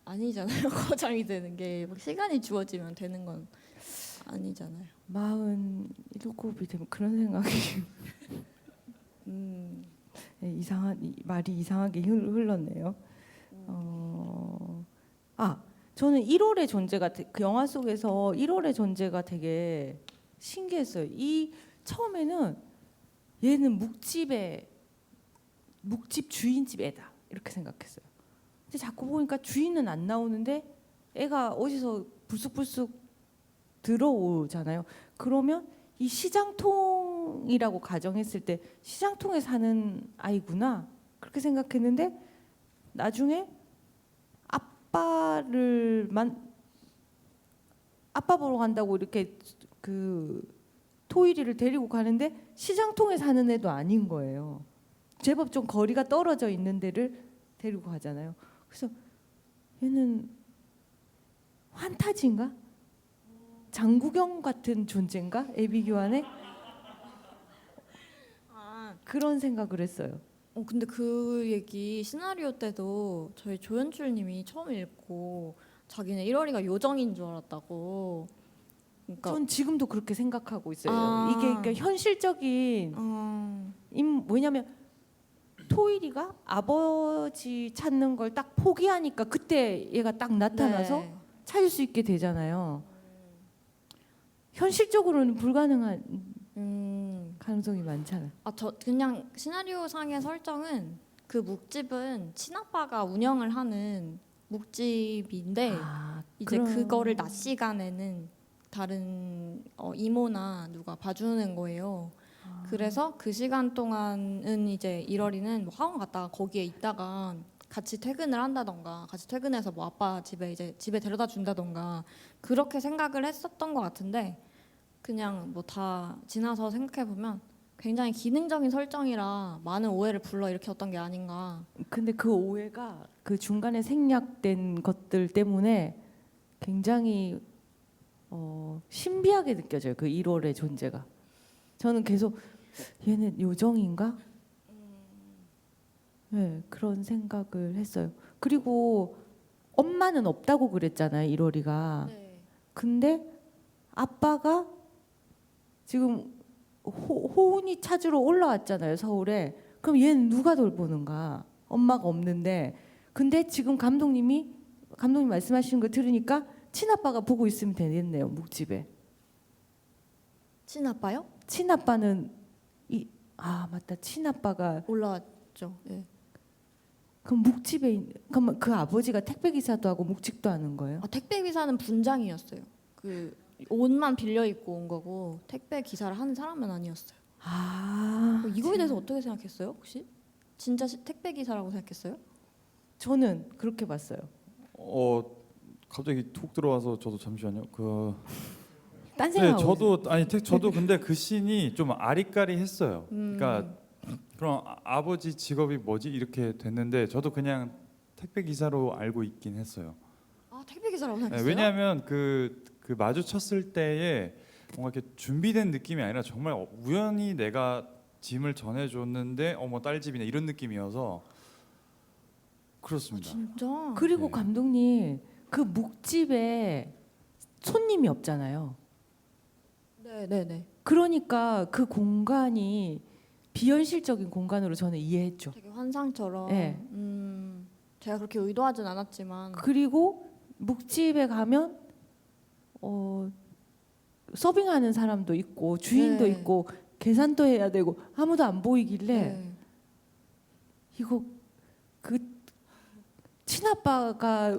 아니잖아요. 거장이 되는 게 막 시간이 주어지면 되는 건 아니잖아요. 47이 되면 그런 생각이 네, 말이 이상하게 흘렀네요. 저는 1월의 존재가 그 영화 속에서 1월의 존재가 되게 신기했어요. 처음에는 얘는 묵집 주인집 애다 이렇게 생각했어요. 근데 자꾸 보니까 주인은 안 나오는데 애가 어디서 불쑥불쑥 들어오잖아요. 그러면 이 시장통이라고 가정했을 때 시장통에 사는 아이구나 그렇게 생각했는데 나중에 아빠 보러 간다고 이렇게 그 토일이를 데리고 가는데 시장통에 사는 애도 아닌 거예요. 제법 좀 거리가 떨어져 있는 데를 데리고 가잖아요. 그래서 얘는 환타지인가? 장국영 같은 존재인가? 애비규환의 그런 생각을 했어요. 근데 그 얘기 시나리오 때도 저희 조연출님이 처음 읽고 자기는 1월이가 요정인 줄 알았다고. 그러니까 전 지금도 그렇게 생각하고 있어요. 아. 이게 그러니까 현실적인 왜냐하면 토일이가 아버지 찾는 걸 딱 포기하니까 그때 얘가 딱 나타나서 네. 찾을 수 있게 되잖아요. 현실적으로는 불가능한 음. 가능성이 많잖아요. 저 그냥 시나리오 상의 설정은 그 묵집은 친아빠가 운영을 하는 묵집인데 이제 그거를 낮 시간에는 다른 이모나 누가 봐주는 거예요. 그래서 그 시간 동안은 이제 1월이는 뭐 학원 갔다가 거기에 있다가 같이 퇴근을 한다던가 같이 퇴근해서 뭐 아빠 집에 이제 집에 데려다 준다던가 그렇게 생각을 했었던 것 같은데 그냥 뭐 다 지나서 생각해 보면 굉장히 기능적인 설정이라 많은 오해를 불러일으켰던 게 아닌가. 근데 그 오해가 그 중간에 생략된 것들 때문에 굉장히 신비하게 느껴져요. 그 1월의 존재가. 저는 계속 얘는 요정인가? 네, 그런 생각을 했어요. 그리고 엄마는 없다고 그랬잖아요, 1월이가. 네. 근데 아빠가 지금 호운이 찾으러 올라왔잖아요, 서울에. 그럼 얘는 누가 돌보는가? 엄마가 없는데. 근데 지금 감독님 말씀하시는 거 들으니까 친아빠가 보고 있으면 되겠네요, 묵집에. 친아빠요? 친아빠는 맞다. 친아빠가 올라왔죠. 예. 그럼 그럼 그 아버지가 택배 기사도 하고 묵직도 하는 거예요? 택배 기사는 분장이었어요. 그 옷만 빌려 입고 온 거고 택배 기사를 하는 사람은 아니었어요. 이거에 대해서 어떻게 생각했어요? 혹시 진짜 택배 기사라고 생각했어요? 저는 그렇게 봤어요. 갑자기 툭 들어와서 저도 잠시만요. 딴 네, 생각하고 저도 근데 그 씬이 좀 아리까리했어요. 그러니까 그럼 아버지 직업이 뭐지 이렇게 됐는데 저도 그냥 택배 기사로 알고 있긴 했어요. 택배 기사라고 네, 생각했어요? 왜냐하면 그 마주쳤을 때에 뭔가 이렇게 준비된 느낌이 아니라 정말 우연히 내가 짐을 전해줬는데 어머 딸 집이네 이런 느낌이어서 그렇습니다. 진짜? 그리고 네. 감독님 그 묵집에 손님이 없잖아요. 네네네. 그러니까 그 공간이 비현실적인 공간으로 저는 이해했죠. 되게 환상처럼. 네. 제가 그렇게 의도하진 않았지만. 그리고 묵집에 가면 서빙하는 사람도 있고 주인도 네. 있고 계산도 해야 되고 아무도 안 보이길래 네. 이거 그 친아빠가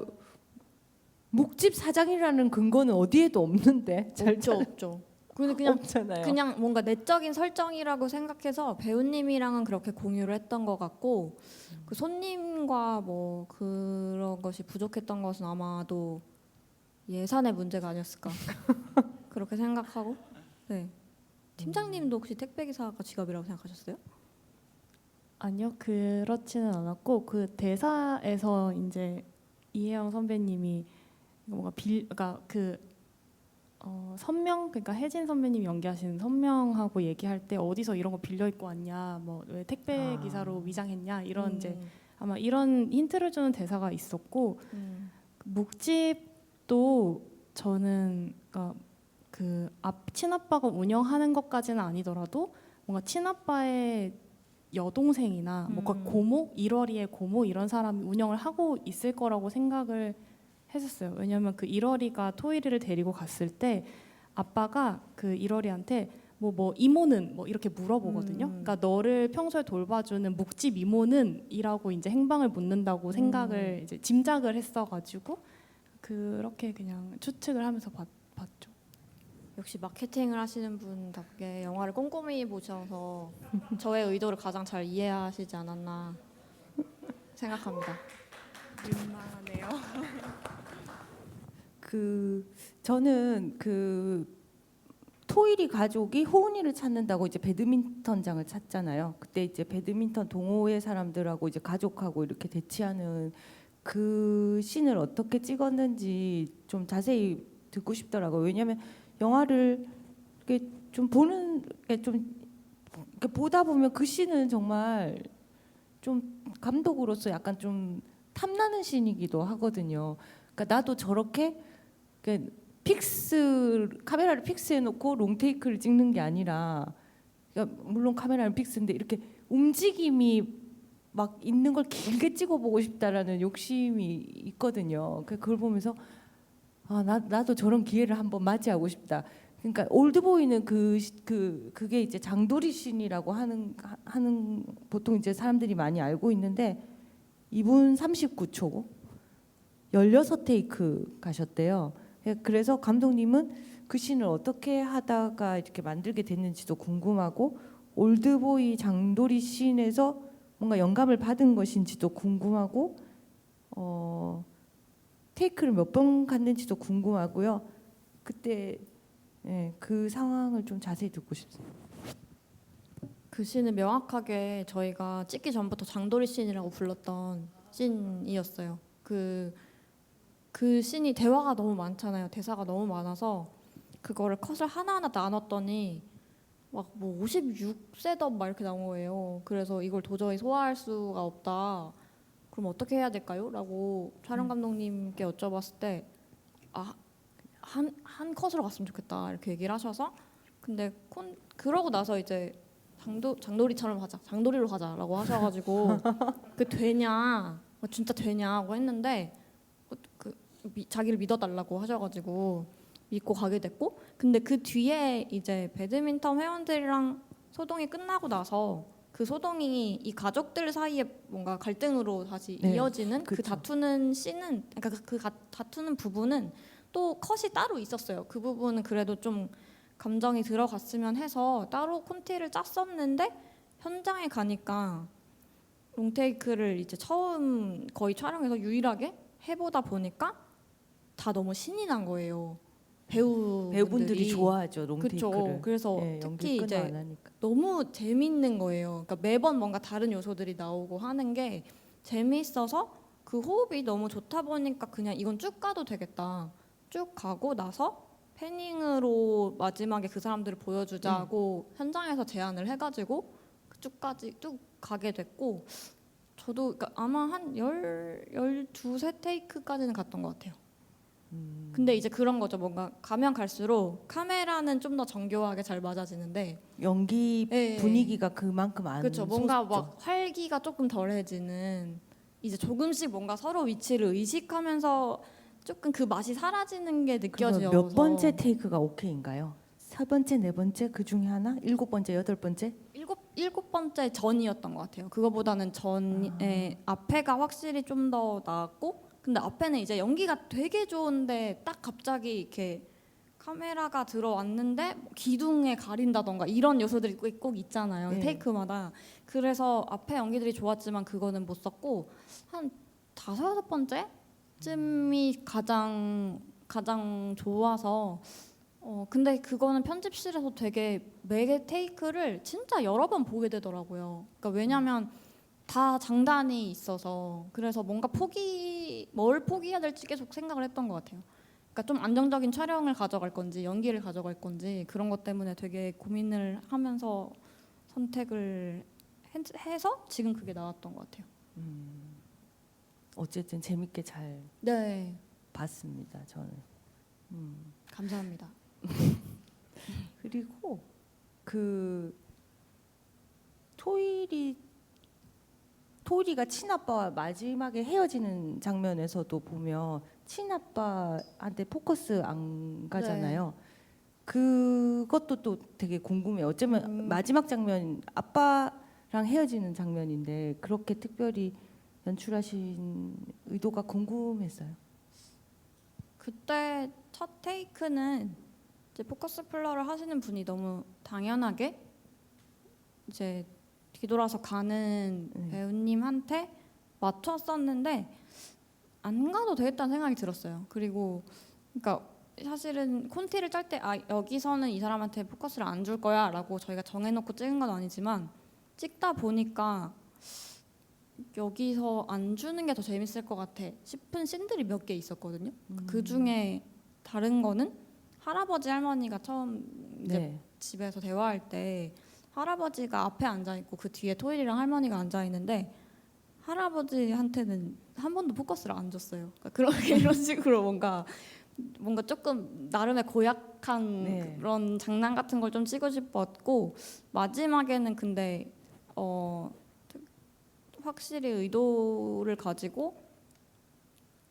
묵집 사장이라는 근거는 어디에도 없는데 없죠. 근데 그냥 없잖아요. 그냥 뭔가 내적인 설정이라고 생각해서 배우님이랑은 그렇게 공유를 했던 것 같고 그 손님과 뭐 그런 것이 부족했던 것은 아마도 예산의 문제가 아니었을까 그렇게 생각하고 네 팀장님도 혹시 택배 기사가 직업이라고 생각하셨어요? 아니요, 그렇지는 않았고 그 대사에서 이제 이혜영 선배님이 뭔가 그러니까 선명 그러니까 혜진 선배님 연기하시는 선명하고 얘기할 때 어디서 이런 거 빌려 입고 왔냐, 뭐 왜 택배 기사로 위장했냐 이런 이제 아마 이런 힌트를 주는 대사가 있었고 묵집도 저는 그러니까 친아빠가 운영하는 것까지는 아니더라도 뭔가 친아빠의 여동생이나 뭔가 고모, 1월이의 고모 이런 사람이 운영을 하고 있을 거라고 생각을 했었어요. 왜냐하면 그 1월이가 토일이를 데리고 갔을 때 아빠가 그 1월이한테 뭐 이모는 뭐 이렇게 물어보거든요. 그러니까 너를 평소에 돌봐주는 묵집 이모는이라고 이제 행방을 묻는다고 생각을 이제 짐작을 했어가지고 그렇게 그냥 추측을 하면서 봤죠. 역시 마케팅을 하시는 분답게 영화를 꼼꼼히 보셔서 저의 의도를 가장 잘 이해하시지 않았나 생각합니다. 민망하네요. 저는 토일이 가족이 호은이를 찾는다고 이제 배드민턴장을 찾잖아요. 그때 이제 배드민턴 동호회 사람들하고 이제 가족하고 이렇게 대치하는 그 씬을 어떻게 찍었는지 좀 자세히 듣고 싶더라고요. 왜냐하면 영화를 이렇게 좀 이렇게 보다 보면 그 씬은 정말 좀 감독으로서 약간 좀 탐나는 씬이기도 하거든요. 그러니까 나도 저렇게 카메라를 픽스해놓고 롱테이크를 찍는 게 아니라, 그러니까 물론 카메라는 픽스인데 이렇게 움직임이 막 있는 걸 길게 찍어보고 싶다라는 욕심이 있거든요. 그걸 보면서 나도 저런 기회를 한번 맞이하고 싶다. 그러니까 올드보이는 그게 이제 장도리 씬이라고 하는 보통 이제 사람들이 많이 알고 있는데 2분 39초 16테이크 가셨대요. 그래서 감독님은 그 씬을 어떻게 하다가 이렇게 만들게 됐는지도 궁금하고 올드보이 장도리 씬에서 뭔가 영감을 받은 것인지도 궁금하고 테이크를 몇 번 갔는지도 궁금하고요. 그때 그 상황을 좀 자세히 듣고 싶습니다. 그 씬은 명확하게 저희가 찍기 전부터 장도리 씬이라고 불렀던 씬이었어요. 그 씬이 대화가 너무 많잖아요. 대사가 너무 많아서 그거를 컷을 하나하나 나눴더니 막 뭐 56셋업 막 이렇게 나온 거예요. 그래서 이걸 도저히 소화할 수가 없다. 그럼 어떻게 해야 될까요? 라고 촬영 감독님께 여쭤봤을 때 한 컷으로 갔으면 좋겠다 이렇게 얘기를 하셔서 근데 그러고 나서 이제 장도리처럼 하자, 장도리로 가자라고 하셔가지고 그 되냐, 진짜 되냐고 했는데 자기를 믿어달라고 하셔가지고 믿고 가게 됐고 근데 그 뒤에 이제 배드민턴 회원들이랑 소동이 끝나고 나서 그 소동이 이 가족들 사이에 뭔가 갈등으로 다시 네, 이어지는 그 그쵸. 다투는 씬은 그러니까 다투는 부분은 또 컷이 따로 있었어요. 그 부분은 그래도 좀 감정이 들어갔으면 해서 따로 콘티를 짰었는데 현장에 가니까 롱테이크를 이제 처음 거의 촬영에서 유일하게 해보다 보니까 다 너무 신이 난 거예요. 배우분들이 좋아하죠 롱테이크를. 그쵸. 그래서 특히 연기 이제 안 하니까. 너무 재밌는 거예요. 그러니까 매번 뭔가 다른 요소들이 나오고 하는 게 재미있어서 그 호흡이 너무 좋다 보니까 그냥 이건 쭉 가도 되겠다. 쭉 가고 나서 패닝으로 마지막에 그 사람들을 보여주자고 현장에서 제안을 해가지고 쭉 가게 됐고 저도 그러니까 아마 한 12세 테이크까지는 갔던 것 같아요. 근데 이제 그런 거죠. 뭔가 가면 갈수록 카메라는 좀 더 정교하게 잘 맞아지는데 연기 예, 분위기가 그만큼 안 그렇죠. 뭔가 솟죠. 막 활기가 조금 덜해지는 이제 조금씩 뭔가 서로 위치를 의식하면서 조금 그 맛이 사라지는 게 그러면 느껴져서 몇 번째 테이크가 오케이인가요? 세 번째, 네 번째 그 중에 하나? 일곱 번째, 여덟 번째? 일곱 번째 전이었던 것 같아요. 그거보다는 전에 앞에가 확실히 좀 더 나았고 근데 앞에는 이제 연기가 되게 좋은데 딱 갑자기 이렇게 카메라가 들어왔는데 뭐 기둥에 가린다던가 이런 요소들이 꼭 있잖아요. 네. 테이크마다. 그래서 앞에 연기들이 좋았지만 그거는 못 썼고 한 5, 6번째쯤이 가장 좋아서 근데 그거는 편집실에서 되게 매 테이크를 진짜 여러 번 보게 되더라고요. 그러니까 왜냐면 다 장단이 있어서 그래서 뭔가 뭘 포기해야 될지 계속 생각을 했던 것 같아요. 그러니까 좀 안정적인 촬영을 가져갈 건지 연기를 가져갈 건지 그런 것 때문에 되게 고민을 하면서 선택을 해서 지금 그게 나왔던 것 같아요. 어쨌든 재밌게 잘 네, 봤습니다. 저는. 감사합니다. 그리고 그 토일이가 친아빠와 마지막에 헤어지는 장면에서도 보면 친아빠한테 포커스 안 가잖아요. 그것도 또 되게 궁금해요. 어쩌면 마지막 장면 아빠랑 헤어지는 장면인데 그렇게 특별히 연출하신 의도가 궁금했어요. 그때 첫 테이크는 이제 포커스 플러를 하시는 분이 너무 당연하게 이제 뒤돌아서 가는 배우님한테 맞췄었는데 안 가도 되겠다는 생각이 들었어요. 그리고 그러니까 사실은 콘티를 짤 때 여기서는 이 사람한테 포커스를 안 줄 거야라고 저희가 정해놓고 찍은 건 아니지만 찍다 보니까 여기서 안 주는 게 더 재밌을 것 같아 싶은 씬들이 몇 개 있었거든요. 그 중에 다른 거는 할아버지 할머니가 처음 이제 집에서 대화할 때 할아버지가 앞에 앉아 있고 그 뒤에 토일이랑 할머니가 앉아 있는데 할아버지한테는 한 번도 포커스를 안 줬어요. 그러니까 그렇게 이런 식으로 뭔가 조금 나름의 고약한 그런 장난 같은 걸 좀 찍고 싶었고 마지막에는 근데 확실히 의도를 가지고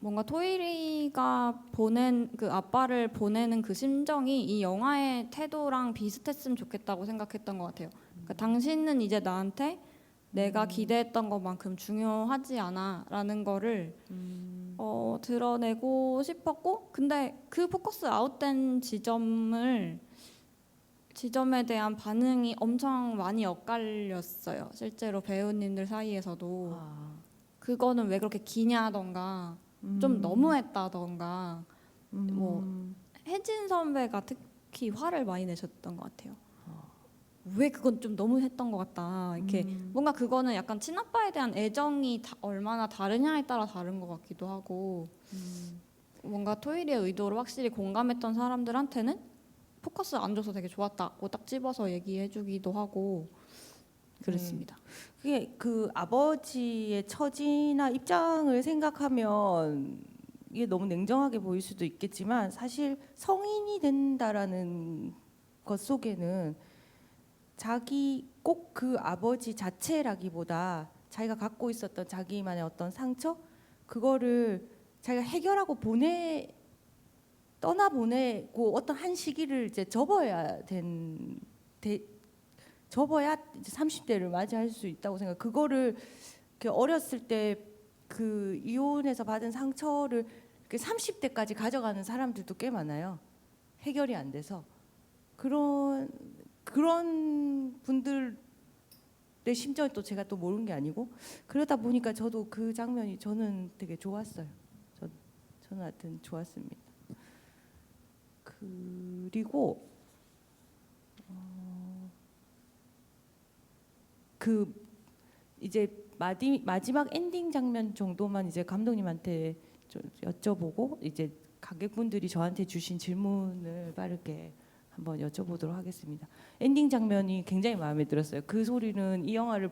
뭔가 토이리가 보낸 그 아빠를 보내는 그 심정이 이 영화의 태도랑 비슷했으면 좋겠다고 생각했던 것 같아요. 그러니까 당신은 이제 나한테 내가 기대했던 것만큼 중요하지 않아라는 거를 드러내고 싶었고, 근데 그 포커스 아웃된 지점에 대한 반응이 엄청 많이 엇갈렸어요. 실제로 배우님들 사이에서도 그거는 왜 그렇게 기냐던가 좀 너무했다던가 뭐 혜진 선배가 특히 화를 많이 내셨던 것 같아요. 왜 그건 좀 너무했던 것 같다. 이렇게 뭔가 그거는 약간 친아빠에 대한 애정이 얼마나 다르냐에 따라 다른 것 같기도 하고 뭔가 토일의 의도를 확실히 공감했던 사람들한테는 포커스 안 줘서 되게 좋았다고 딱 집어서 얘기해주기도 하고 그랬습니다. 그게 그 아버지의 처지나 입장을 생각하면 이게 너무 냉정하게 보일 수도 있겠지만 사실 성인이 된다라는 것 속에는 자기 꼭 그 아버지 자체라기보다 자기가 갖고 있었던 자기만의 어떤 상처 그거를 자기가 해결하고 떠나보내고 어떤 한 시기를 이제 접어야 접어야 이제 30대를 맞이할 수 있다고 생각. 그거를 이렇게 어렸을 때 그 이혼해서 받은 상처를 30대까지 가져가는 사람들도 꽤 많아요. 해결이 안 돼서 그런 분들의 심정을 또 제가 또 모르는 게 아니고 그러다 보니까 저도 그 장면이 저는 되게 좋았어요. 저는 하여튼 좋았습니다. 그리고 그 이제 마지막 엔딩 장면 정도만 이제 감독님한테 좀 여쭤보고 이제 관객분들이 저한테 주신 질문을 빠르게 한번 여쭤보도록 하겠습니다. 엔딩 장면이 굉장히 마음에 들었어요. 그 소리는 이 영화를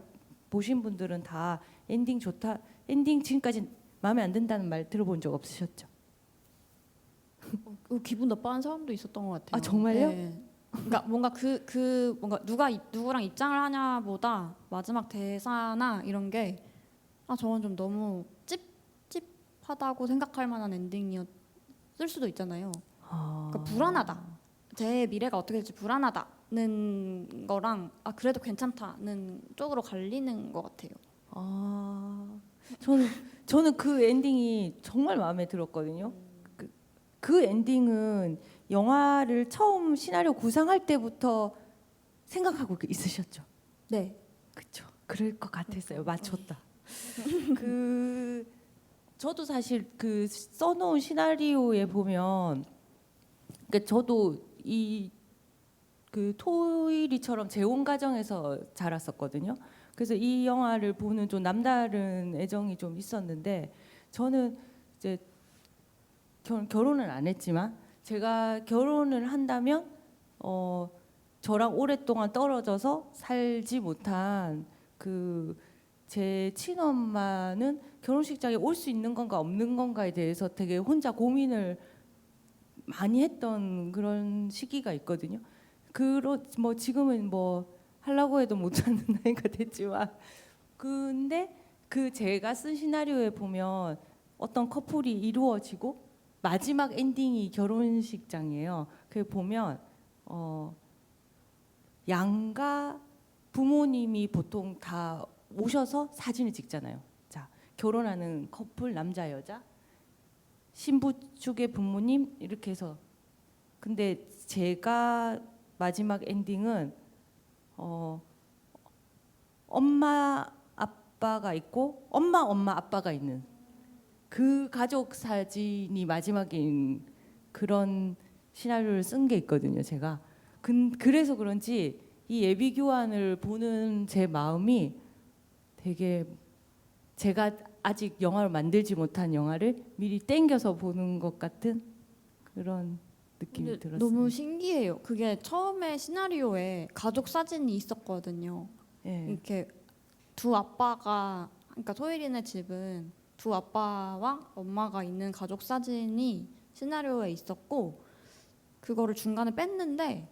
보신 분들은 다 엔딩 좋다, 엔딩 지금까지 마음에 안 든다는 말 들어본 적 없으셨죠? 기분 나빠하는 사람도 있었던 것 같아요. 아 정말요? 네. 그러니까 뭔가 뭔가 누구랑 입장을 하냐보다 마지막 대사나 이런 게 저건 좀 너무 찝찝하다고 생각할 만한 엔딩이었을 수도 있잖아요. 그러니까 불안하다. 제 미래가 어떻게 될지 불안하다는 거랑 그래도 괜찮다는 쪽으로 갈리는 것 같아요. 저는 그 엔딩이 정말 마음에 들었거든요. 그 엔딩은 영화를 처음 시나리오 구상할 때부터 생각하고 있으셨죠? 네. 그렇죠. 그럴 것 같았어요. 맞췄다. 저도 사실 그 써놓은 시나리오에 보면, 그러니까 저도 그 토이리처럼 재혼 가정에서 자랐었거든요. 그래서 이 영화를 보는 좀 남다른 애정이 좀 있었는데, 저는 이제 결혼을 안 했지만 제가 결혼을 한다면 저랑 오랫동안 떨어져서 살지 못한 그 제 친엄마는 결혼식장에 올 수 있는 건가 없는 건가에 대해서 되게 혼자 고민을 많이 했던 그런 시기가 있거든요. 뭐 지금은 뭐 하려고 해도 못 하는 나이가 됐지만, 근데 그 제가 쓴 시나리오에 보면 어떤 커플이 이루어지고 마지막 엔딩이 결혼식장이에요. 그 보면 양가 부모님이 보통 다 오셔서 사진을 찍잖아요. 자, 결혼하는 커플 남자 여자, 신부 쪽의 부모님 이렇게 해서. 근데 제가 마지막 엔딩은 엄마 아빠가 있고 엄마 아빠가 있는 그 가족 사진이 마지막인 그런 시나리오를 쓴 게 있거든요. 제가 그래서 그런지 이 예비 교환을 보는 제 마음이 되게, 제가 아직 영화를 만들지 못한 영화를 미리 땡겨서 보는 것 같은 그런 느낌이 들었어요. 너무 신기해요. 그게 처음에 시나리오에 가족 사진이 있었거든요. 예. 이렇게 두 아빠가, 그러니까 토이린의 집은 두 아빠와 엄마가 있는 가족 사진이 시나리오에 있었고, 그거를 중간에 뺐는데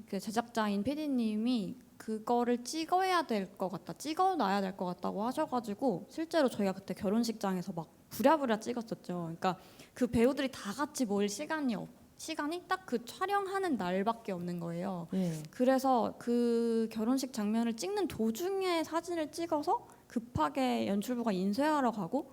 그 제작자인 PD님이 그거를 찍어야 될 것 같다, 찍어놔야 될 것 같다고 하셔가지고 실제로 저희가 그때 결혼식장에서 막 부랴부랴 찍었었죠. 그러니까 그 배우들이 다 같이 모일 시간이 딱 그 촬영하는 날밖에 없는 거예요. 예. 그래서 그 결혼식 장면을 찍는 도중에 사진을 찍어서 급하게 연출부가 인쇄하러 가고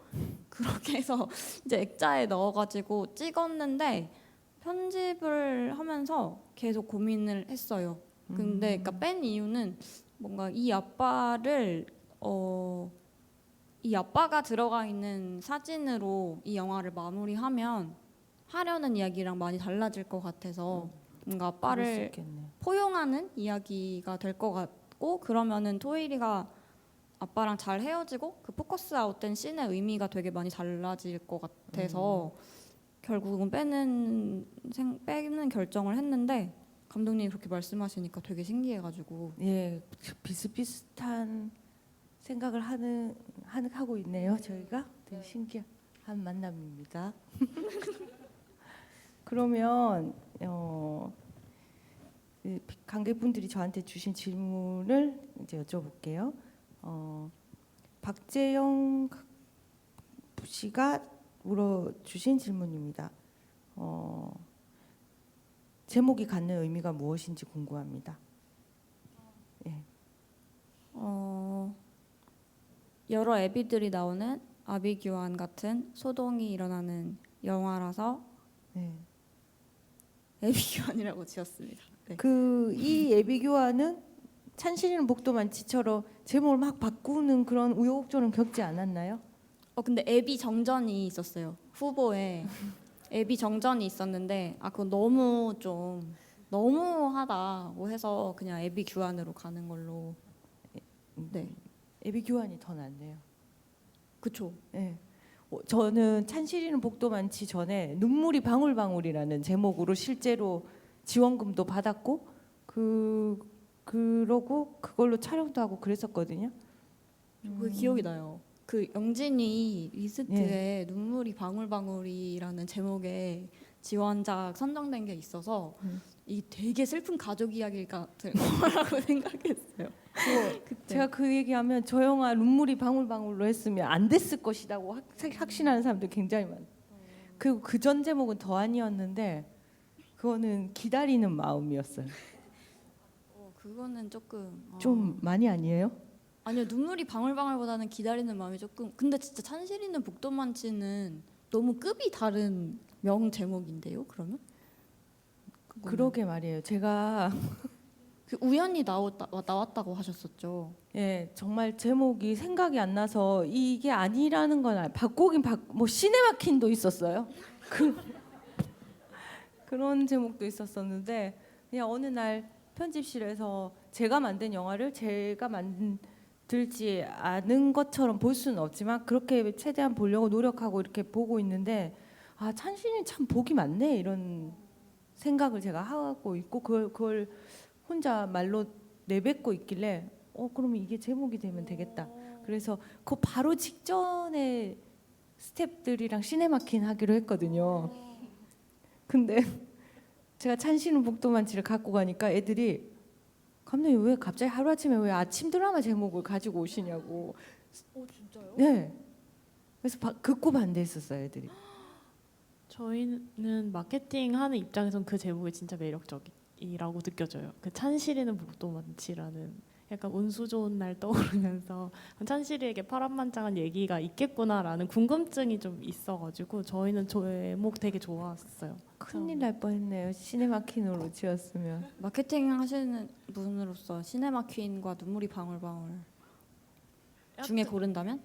그렇게 해서 이제 액자에 넣어가지고 찍었는데 편집을 하면서 계속 고민을 했어요. 근데 그러니까 뺀 이유는 뭔가 이 아빠가 들어가 있는 사진으로 이 영화를 마무리하면 하려는 이야기랑 많이 달라질 것 같아서 뭔가 그럴 수 아빠를 있겠네. 포용하는 이야기가 될 것 같고 그러면은 토일이가 아빠랑 잘 헤어지고 그 포커스 아웃된 씬의 의미가 되게 많이 달라질 것 같아서 결국은 빼는 결정을 했는데 감독님이 그렇게 말씀하시니까 되게 신기해가지고 예, 비슷비슷한 생각을 하고 있네요. 저희가 되게 신기한 만남입니다. 그러면 이 관객분들이 저한테 주신 질문을 이제 여쭤볼게요. 박재영 씨가 물어주신 질문입니다. 제목이 갖는 의미가 무엇인지 궁금합니다. 예. 여러 애비들이 나오는 아비규환 같은 소동이 일어나는 영화라서 네. 애비규환이라고 지었습니다. 네. 이 예비교환은 찬실이는 복도 만치처럼 제목을 막 바꾸는 그런 우여곡절은 겪지 않았나요? 근데 애비 정전이 있었어요. 후보에 애비 정전이 있었는데 그건 너무하다고 해서 그냥 애비 규환으로 가는 걸로. 네, 예비교환이 더 낫네요. 그쵸. 네. 저는 찬실이는 복도 많지 전에 눈물이 방울방울이라는 제목으로 실제로 지원금도 받았고 그러고 그걸로 촬영도 하고 그랬었거든요. 그 기억이 나요. 그 영진이 리스트에 눈물이 방울방울이라는 제목의 지원작 선정된 게 있어서 이 되게 슬픈 가족 이야기 같은 거라고 생각했어요. 그때. 제가 그 얘기하면 저 영화 눈물이 방울방울로 했으면 안 됐을 것이라고 확신하는 사람들 굉장히 많아요. 그리고 그 전 제목은 더 아니었는데 그거는 기다리는 마음이었어요. 그거는 조금 좀 많이 아니에요? 아니요, 눈물이 방울방울보다는 기다리는 마음이 조금. 근데 진짜 찬실이는 복도만치는 너무 급이 다른 명 제목인데요. 그러면 그러게 말이에요. 제가 우연히 나왔다고 하셨었죠. 예, 정말 제목이 생각이 안 나서 이게 아니라는 건 바꾸긴 뭐 시네마킨도 있었어요. 그런 제목도 있었었는데 그냥 어느 날 편집실에서 제가 만든 영화를 제가 만들지 않은 것처럼 볼 수는 없지만 그렇게 최대한 보려고 노력하고 이렇게 보고 있는데 찬신이 참 복이 많네 이런 생각을 제가 하고 있고 그걸 혼자 말로 내뱉고 있길래 그러면 이게 제목이 되면 되겠다. 그래서 그 바로 직전에 스태프들이랑 시네마킨 하기로 했거든요. 근데 제가 찬신은 복도만치를 갖고 가니까 애들이 감독님 왜 갑자기 하루아침에 왜 아침 드라마 제목을 가지고 오시냐고. 진짜요? 네. 그래서 극구 반대했었어요 애들이. 저희는 마케팅하는 입장에선 그 제목이 진짜 매력적이라고 느껴져요. 그 찬실이는 복도만치라는 약간 운수 좋은 날 떠오르면서 찬실이에게 파란만장한 얘기가 있겠구나라는 궁금증이 좀 있어가지고 저희는 제목 되게 좋았어요. 큰일 날 뻔했네요. 시네마킨으로 지었으면. 마케팅 하시는 분으로서 시네마퀸과 눈물이 방울방울 중에 고른다면?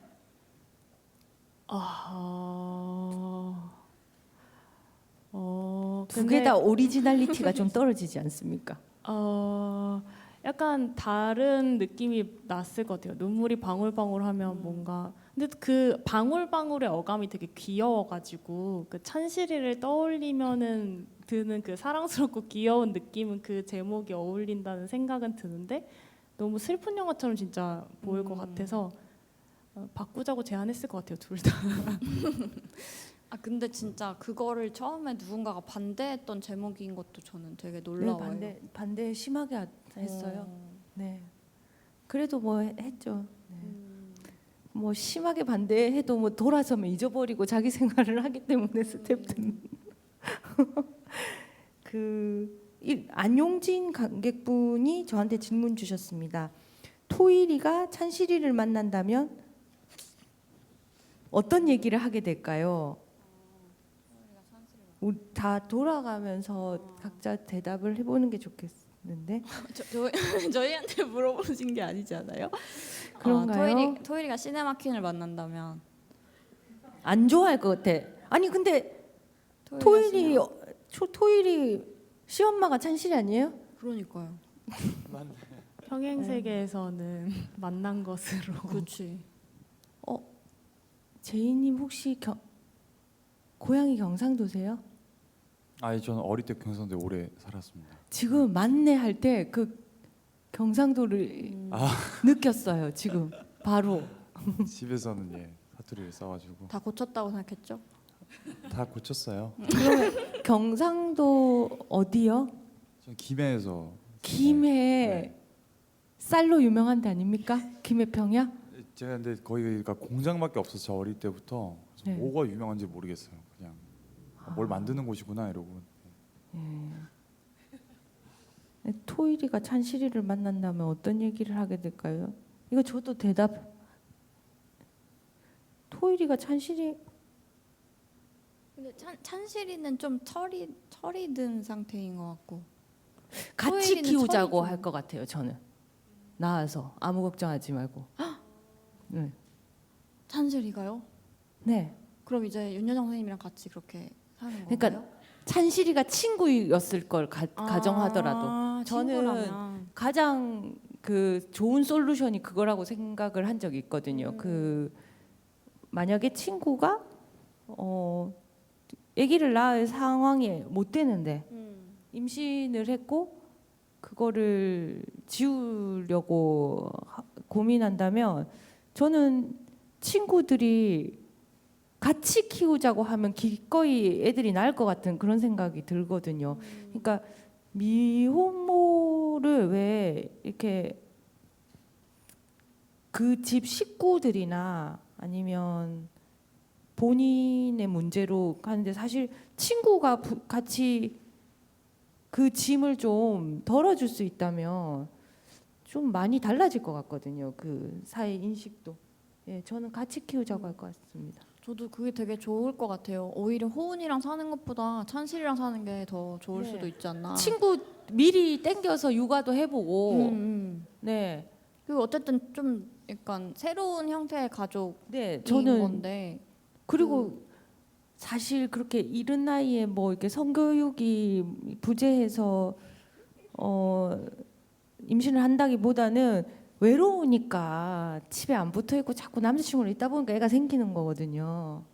두 개 다 오리지널리티가 좀 떨어지지 않습니까? 약간 다른 느낌이 났을 것 같아요. 눈물이 방울방울하면 뭔가 근데 그 방울방울의 어감이 되게 귀여워가지고 그 찬실이를 떠올리면은 드는 그 사랑스럽고 귀여운 느낌은 그 제목이 어울린다는 생각은 드는데 너무 슬픈 영화처럼 진짜 보일 것 같아서 바꾸자고 제안했을 것 같아요. 둘 다. 근데 진짜 그거를 처음에 누군가가 반대했던 제목인 것도 저는 되게 놀라워요. 네, 반대 심하게 했어요. 네. 그래도 뭐 했죠. 네. 뭐 심하게 반대해도 뭐 돌아서면 잊어버리고 자기 생활을 하기 때문에 스태프들은 안용진 관객분이 저한테 질문 주셨습니다. 토일이가 찬실이를 만난다면 어떤 얘기를 하게 될까요? 우리 다 돌아가면서 각자 대답을 해보는 게 좋겠는데. 저희한테 물어보신 게 아니지 않아요? 그런가요? 토일이가 시네마퀸을 만난다면 안 좋아할 것 같아. 아니 근데 토일이 시엄마가 찬실이 아니에요? 그러니까요. 평행 세계에서는 만난 것으로. 그렇지. 제이님 혹시 고향이 경상도세요? 아, 저는 어릴 때 경상도에 오래 살았습니다. 지금 만내 할 때 그 경상도를 느꼈어요. 지금 바로. 집에서는 예 사투리를 써가지고 다 고쳤다고 생각했죠? 다 고쳤어요. 그러면 경상도 어디요? 전 김해에서 김해 네. 쌀로 유명한 데 아닙니까? 김해 평야? 제가 근데 거기 그러니까 공장밖에 없어서 저 어릴 때부터 그래서 네. 뭐가 유명한지 모르겠어요. 그냥 뭘 만드는 곳이구나 이러고. 토일이가 찬실이를 만난다면 어떤 얘기를 하게 될까요? 이거 저도 대답. 토일이가 찬실이 근데 찬실이는 좀 철이 든 상태인 것 같고. 같이 토일이는 키우자고 철이죠. 할 것 같아요. 저는 나와서 아무 걱정하지 말고. 네. 찬실이가요? 네. 그럼 이제 윤여정 선생님이랑 같이 그렇게 사는 건가요? 그러니까 찬실이가 친구였을 걸 가정하더라도 저는 친구라면. 가장 그 좋은 솔루션이 그거라고 생각을 한 적이 있거든요. 그 만약에 친구가 아기를 낳을 상황이 못 되는데 임신을 했고 그거를 지우려고 고민한다면 저는 친구들이 같이 키우자고 하면 기꺼이 애들이 낳을 것 같은 그런 생각이 들거든요. 그러니까 미혼모를 왜 이렇게 그 집 식구들이나 아니면 본인의 문제로 하는데 사실 친구가 같이 그 짐을 좀 덜어줄 수 있다면 좀 많이 달라질 것 같거든요. 그 사회 인식도. 예, 저는 같이 키우자고 할 것 같습니다. 저도 그게 되게 좋을 것 같아요. 오히려 호은이랑 사는 것보다 찬실이랑 사는 게 더 좋을 네. 수도 있잖아. 친구 미리 땡겨서 육아도 해보고, 네, 그리고 어쨌든 좀 약간 새로운 형태의 가족인 네, 저는 건데. 그리고 사실 그렇게 이른 나이에 뭐 이렇게 성교육이 부재해서 임신을 한다기보다는 외로우니까 집에 안 붙어 있고 자꾸 남자친구랑 있다 보니까 애가 생기는 거거든요.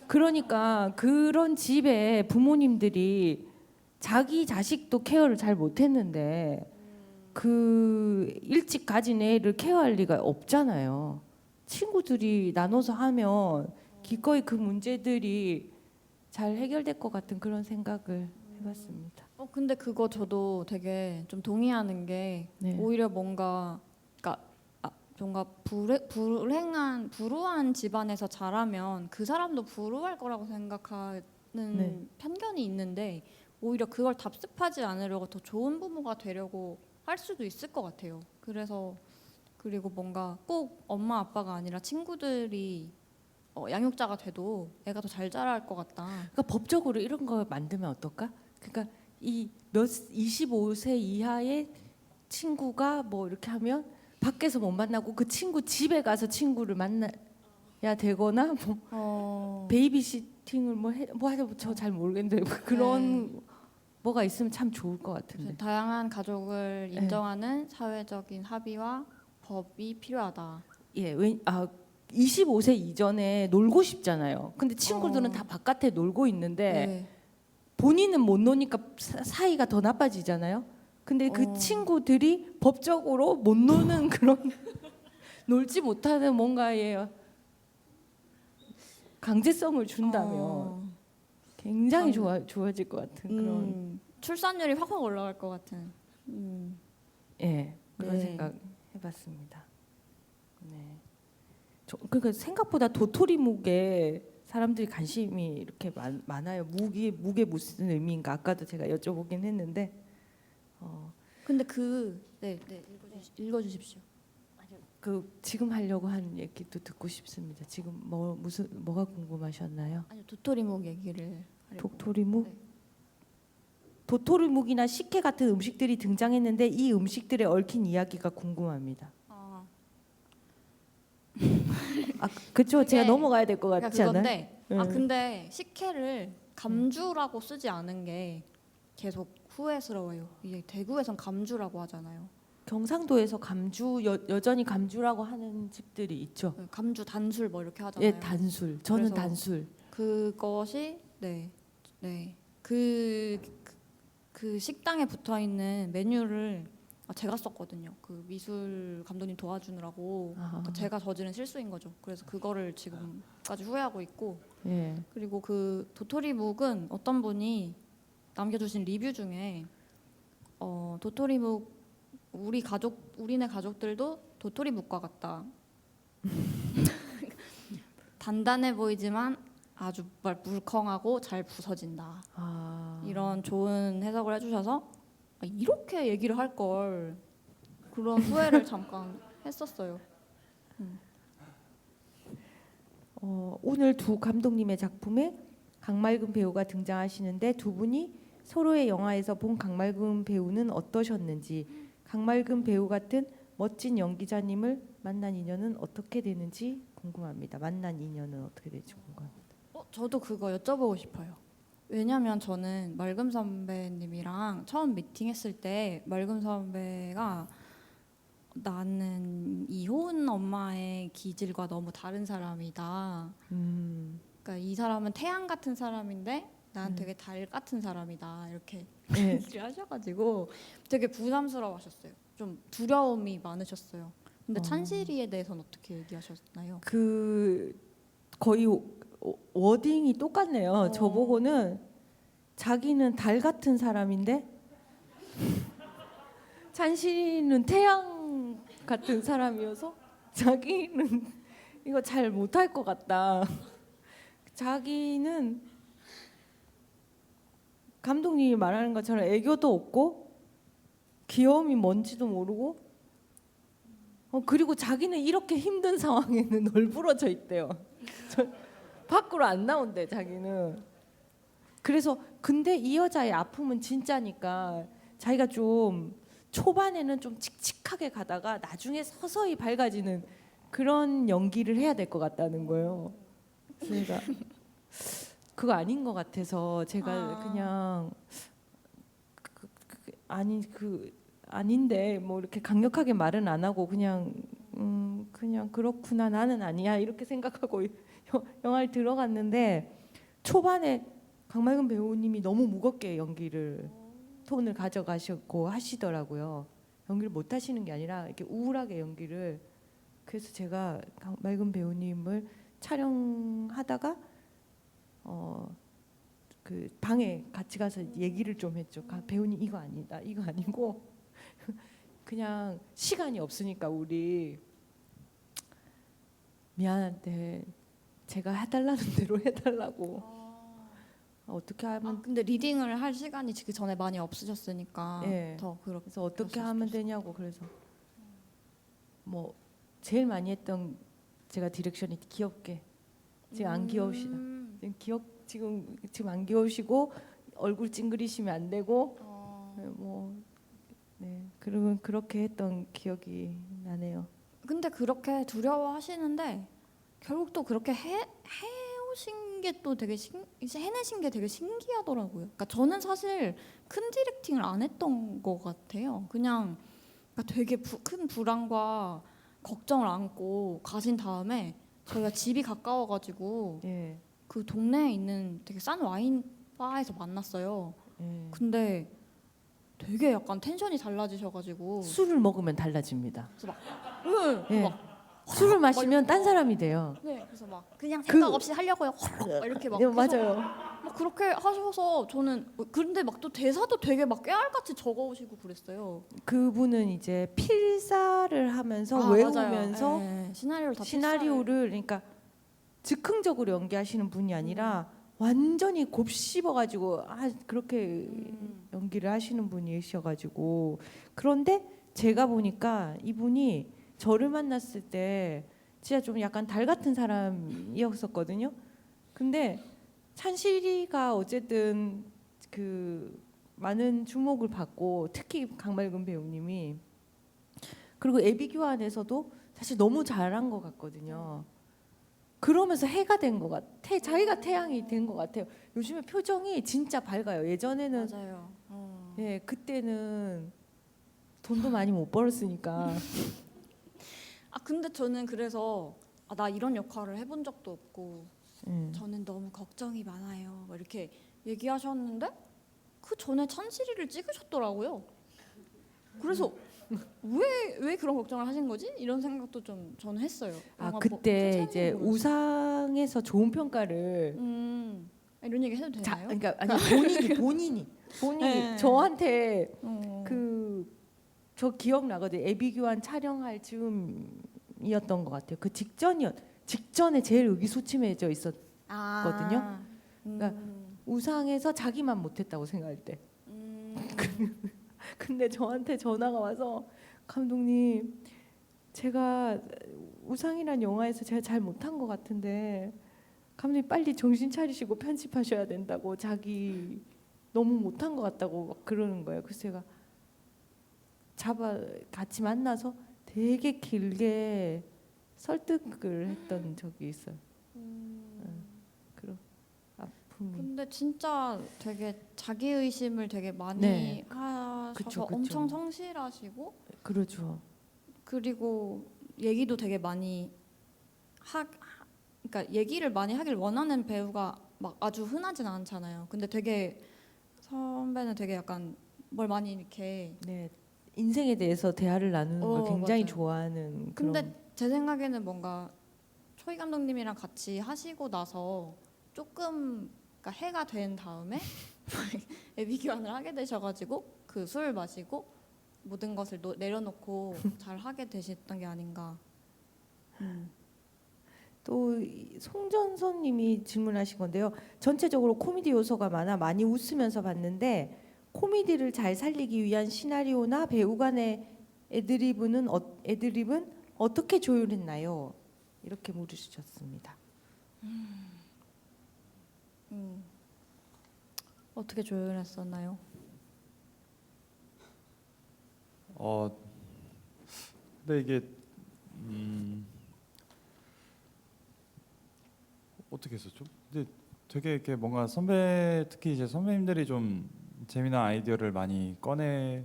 그러니까 그런 집에 부모님들이 자기 자식도 케어를 잘 못했는데 그 일찍 가진 애를 케어할 리가 없잖아요. 친구들이 나눠서 하면 기꺼이 그 문제들이 잘 해결될 것 같은 그런 생각을 해봤습니다. 근데 그거 저도 되게 좀 동의하는 게 네. 오히려 뭔가 뭔가 불우한 집안에서 자라면 그 사람도 불우할 거라고 생각하는 네. 편견이 있는데 오히려 그걸 답습하지 않으려고 더 좋은 부모가 되려고 할 수도 있을 것 같아요. 그리고 뭔가 꼭 엄마 아빠가 아니라 친구들이 양육자가 돼도 애가 더 잘 자랄 것 같다. 그러니까 법적으로 이런 거 만들면 어떨까? 그러니까 이 25세 이하의 친구가 뭐 이렇게 하면 밖에서 못 만나고 그 친구 집에 가서 친구를 만나야 되거나 뭐 베이비시팅을 뭐 하자 저 잘 모르겠는데 그런 뭐가 있으면 참 좋을 것 같은데. 다양한 가족을 인정하는 사회적인 합의와 법이 필요하다. 예, 25세 이전에 놀고 싶잖아요. 근데 친구들은 다 바깥에 놀고 있는데 본인은 못 노니까 사이가 더 나빠지잖아요. 근데 그 친구들이 법적으로 못 노는 그런 놀지 못하는 뭔가의 강제성을 준다면 굉장히 좋아질 것 같은 그런 출산율이 확확 올라갈 것 같은. 예 그런 네. 생각 해봤습니다. 네. 그러니까 생각보다 도토리묵에 사람들이 관심이 이렇게 많아요. 묵이 무슨 의미인가 아까도 제가 여쭤보긴 했는데 근데 네, 읽어주십시오. 그 지금 하려고 한 얘기도 듣고 싶습니다. 지금 뭐가 궁금하셨나요? 아니요, 도토리묵 얘기를 하려고. 도토리묵? 네. 도토리묵이나 식혜 같은 음식들이 등장했는데 이 음식들에 얽힌 이야기가 궁금합니다. 그쵸? 제가 그게- 넘어가야 될 것 그러니까 같지 않아요? 그건데 응. 근데 식혜를 감주라고 쓰지 않은 게 계속 후회스러워요. 이게 대구에선 감주라고 하잖아요. 경상도에서 감주 여전히 감주라고 하는 집들이 있죠. 감주 단술 뭐 이렇게 하잖아요. 예, 단술. 저는 그래서 단술. 그것이 그 식당에 붙어 있는 메뉴를 제가 썼거든요. 그 미술 감독님 도와주느라고 그러니까 제가 저지른 실수인 거죠. 그래서 그거를 지금까지 후회하고 있고 예. 그리고 그 도토리묵은 어떤 분이 남겨주신 리뷰 중에 도토리묵 우리네 가족들도 도토리묵과 같다. 단단해 보이지만 아주 물컹하고 잘 부서진다. 이런 좋은 해석을 해주셔서 이렇게 얘기를 할 걸 그런 후회를 잠깐 했었어요. 오늘 두 감독님의 작품에 강맑은 배우가 등장하시는데 두 분이 서로의 영화에서 본 강맑은 배우는 어떠셨는지, 강맑은 배우 같은 멋진 연기자님을 만난 인연은 어떻게 되는지 궁금합니다. 만난 인연은 어떻게 될지 궁금합니다. 저도 그거 여쭤보고 싶어요. 왜냐면 저는 맑음 선배님이랑 처음 미팅했을 때 맑음 선배가 나는 이호은 엄마의 기질과 너무 다른 사람이다. 그러니까 이 사람은 태양 같은 사람인데 난 되게 달 같은 사람이다. 이렇게 네. 얘기를 하셔가지고 되게 부담스러워하셨어요. 좀 두려움이 많으셨어요. 근데 찬실이에 대해서는 어떻게 얘기하셨나요? 그 거의 워딩이 똑같네요. 저보고는 자기는 달 같은 사람인데 찬실이는 태양 같은 사람이어서 자기는 이거 잘 못할 것 같다. 자기는 감독님이 말하는 것처럼 애교도 없고 귀여움이 뭔지도 모르고 그리고 자기는 이렇게 힘든 상황에는 널브러져 있대요. 밖으로 안 나온대 자기는. 그래서 근데 이 여자의 아픔은 진짜니까 자기가 좀 초반에는 좀 칙칙하게 가다가 나중에 서서히 밝아지는 그런 연기를 해야 될 것 같다는 거예요. 제가 그거 아닌 것 같아서 제가 그냥 아닌데 뭐 이렇게 강력하게 말은 안 하고 그냥 그렇구나 나는 아니야 이렇게 생각하고 영화를 들어갔는데 초반에 강맑은 배우님이 너무 무겁게 연기를 톤을 가져가셨고 하시더라고요. 연기를 못 하시는 게 아니라 이렇게 우울하게 연기를. 그래서 제가 강맑은 배우님을 촬영하다가 그 방에 같이 가서 얘기를 좀 했죠. 배우님 이거 아니다, 이거 아니고 그냥 시간이 없으니까 우리 미안한데 제가 해달라는 대로 해달라고. 어떻게 하면 근데 리딩을 할 시간이 그 전에 많이 없으셨으니까 예. 더 그렇게. 그래서 어떻게 그랬을 하면 수도 되냐고. 그래서 뭐 제일 많이 했던 제가 디렉션이 귀엽게 지금 안 귀여우시다. 지금 안 귀여우시고 얼굴 찡그리시면 안 되고 그러면 그렇게 했던 기억이 나네요. 근데 그렇게 두려워하시는데 결국 또 그렇게 해오신 게 또 되게 해내신 게 되게 신기하더라고요. 그러니까 저는 사실 큰 디렉팅을 안 했던 것 같아요. 그냥 그러니까 되게 큰 불안과 걱정을 안고 가신 다음에 저희가 집이 가까워가지고 예. 그 동네에 있는 되게 싼 와인 바에서 만났어요. 예. 근데 되게 약간 텐션이 달라지셔가지고 술을 먹으면 달라집니다. 예. 예. 막 술을 마시면 딴 사람이 돼요. 네, 그래서 막 그냥 그- 생각 없이 하려고요. 막 이렇게 막 네, 계속 맞아요. 막 그렇게 하셔서 저는 근데 막 또 대사도 되게 막 깨알같이 적어오시고 그랬어요. 그분은 이제 필사를 하면서 아, 외우면서 맞아요. 네, 시나리오를 다 시나리오를 그러니까 즉흥적으로 연기하시는 분이 아니라 완전히 곱씹어가지고 그렇게 연기를 하시는 분이셔가지고 그런데 제가 보니까 이분이 저를 만났을 때 진짜 좀 약간 달 같은 사람이었었거든요. 근데 찬실이가 어쨌든 그 많은 주목을 받고 특히 강말금 배우님이 그리고 애비규환에서도 사실 너무 잘한 것 같거든요. 그러면서 해가 된 것 같아. 자기가 태양이 된 것 같아요. 요즘에 표정이 진짜 밝아요. 예전에는 맞아요. 예 그때는 돈도 많이 못 벌었으니까 아 근데 저는 그래서 나 이런 역할을 해본 적도 없고 예. 저는 너무 걱정이 많아요. 막 이렇게 얘기하셨는데 그 전에 찬실이를 찍으셨더라고요. 그래서 왜 그런 걱정을 하신 거지? 이런 생각도 좀 저는 했어요. 아 뭔가 그때 뭐 이제 모르겠어요. 우상에서 좋은 평가를 이런 얘기 해도 되나요? 그러니까 아니 본인이 네. 저한테 어. 저 기억나거든요. 애비규환 촬영할 즈음이었던 것 같아요. 그 직전에 제일 의기소침해져 있었. 아, 그러니까 우상에서 자기만 못했다고 생각할 때. 근데 저한테 전화가 와서 감독님 제가 우상이란 영화에서 제가 잘 못한 것 같은데 감독님 빨리 정신 차리시고 편집하셔야 된다고 자기 너무 못한 것 같다고 막 그러는 거예요. 그래서 제가 같이 만나서 되게 길게 설득을 했던 적이 있어요. 그런 아픔이. 근데 진짜 되게 자기 의심을 되게 많이 네. 하셔서 그쵸. 엄청 성실하시고 그렇죠. 그리고 얘기도 되게 많이 그러니까 얘기를 많이 하길 원하는 배우가 막 아주 흔하진 않잖아요. 근데 되게 선배는 되게 약간 뭘 많이 이렇게 네. 인생에 대해서 대화를 나누는 걸 굉장히 맞아요. 좋아하는 근데 그런. 제 생각에는 뭔가 초이 감독님이랑 같이 하시고 나서 조금 그러니까 해가 된 다음에 애비규환을 하게 되셔가지고 그 술 마시고 모든 것을 내려놓고 잘 하게 되셨던 게 아닌가. 또 송전선님이 질문하신 건데요. 전체적으로 코미디 요소가 많아 많이 웃으면서 봤는데 코미디를 잘 살리기 위한 시나리오나 배우 간의 애드리브는 어떻게 조율했나요? 이렇게 물으셨습니다. 어떻게 조율했었나요? 근데 이게 어떻게 했었죠? 근데 되게 이렇게 뭔가 특히 이제 선배님들이 좀 재미난 아이디어를 많이 꺼내면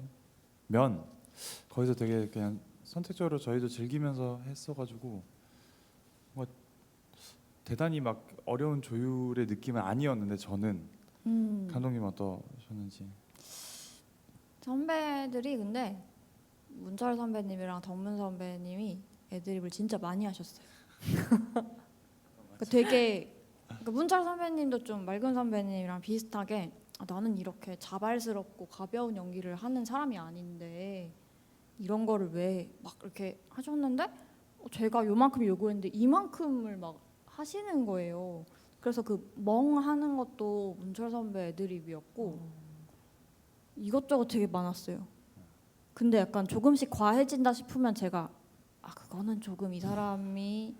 거기서 되게 그냥 선택적으로 저희도 즐기면서 했어가지고 뭐 대단히 막 어려운 조율의 느낌은 아니었는데 저는 감독님 어떠셨는지. 선배들이 근데 문철 선배님이랑 덕문 선배님이 애드립을 진짜 많이 하셨어요. 그러니까 되게 그러니까 문철 선배님도 좀 맑은 선배님이랑 비슷하게 나는 이렇게 자발스럽고 가벼운 연기를 하는 사람이 아닌데 이런 거를 왜 막 이렇게 하셨는데 제가 요만큼 요구했는데 이만큼을 막 하시는 거예요. 그래서 그 멍하는 것도 문철 선배 애드립이었고 이것저것 되게 많았어요. 근데 약간 조금씩 과해진다 싶으면 제가 그거는 조금 이 사람이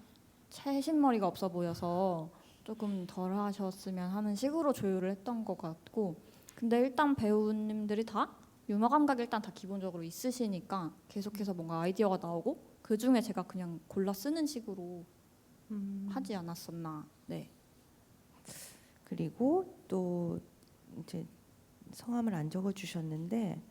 채신머리가 없어 보여서 조금 덜 하셨으면 하는 식으로 조율을 했던 것 같고 근데 일단 배우님들이 다 유머 감각이 일단 다 기본적으로 있으시니까 계속해서 뭔가 아이디어가 나오고 그 중에 제가 그냥 골라 쓰는 식으로 하지 않았었나. 네. 그리고 또 이제 성함을 안 적어주셨는데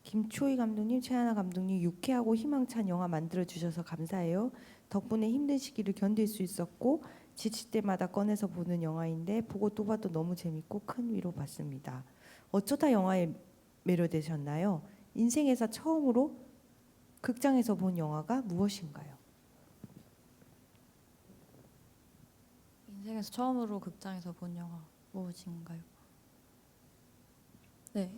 김초희 감독님, 최하나 감독님 유쾌하고 희망찬 영화 만들어 주셔서 감사해요. 덕분에 힘든 시기를 견딜 수 있었고 지칠 때마다 꺼내서 보는 영화인데 보고 또 봐도 너무 재밌고 큰 위로 받습니다. 어쩌다 영화에 매료되셨나요? 인생에서 처음으로 극장에서 본 영화가 무엇인가요? 인생에서 처음으로 극장에서 본 영화 무엇인가요? 네.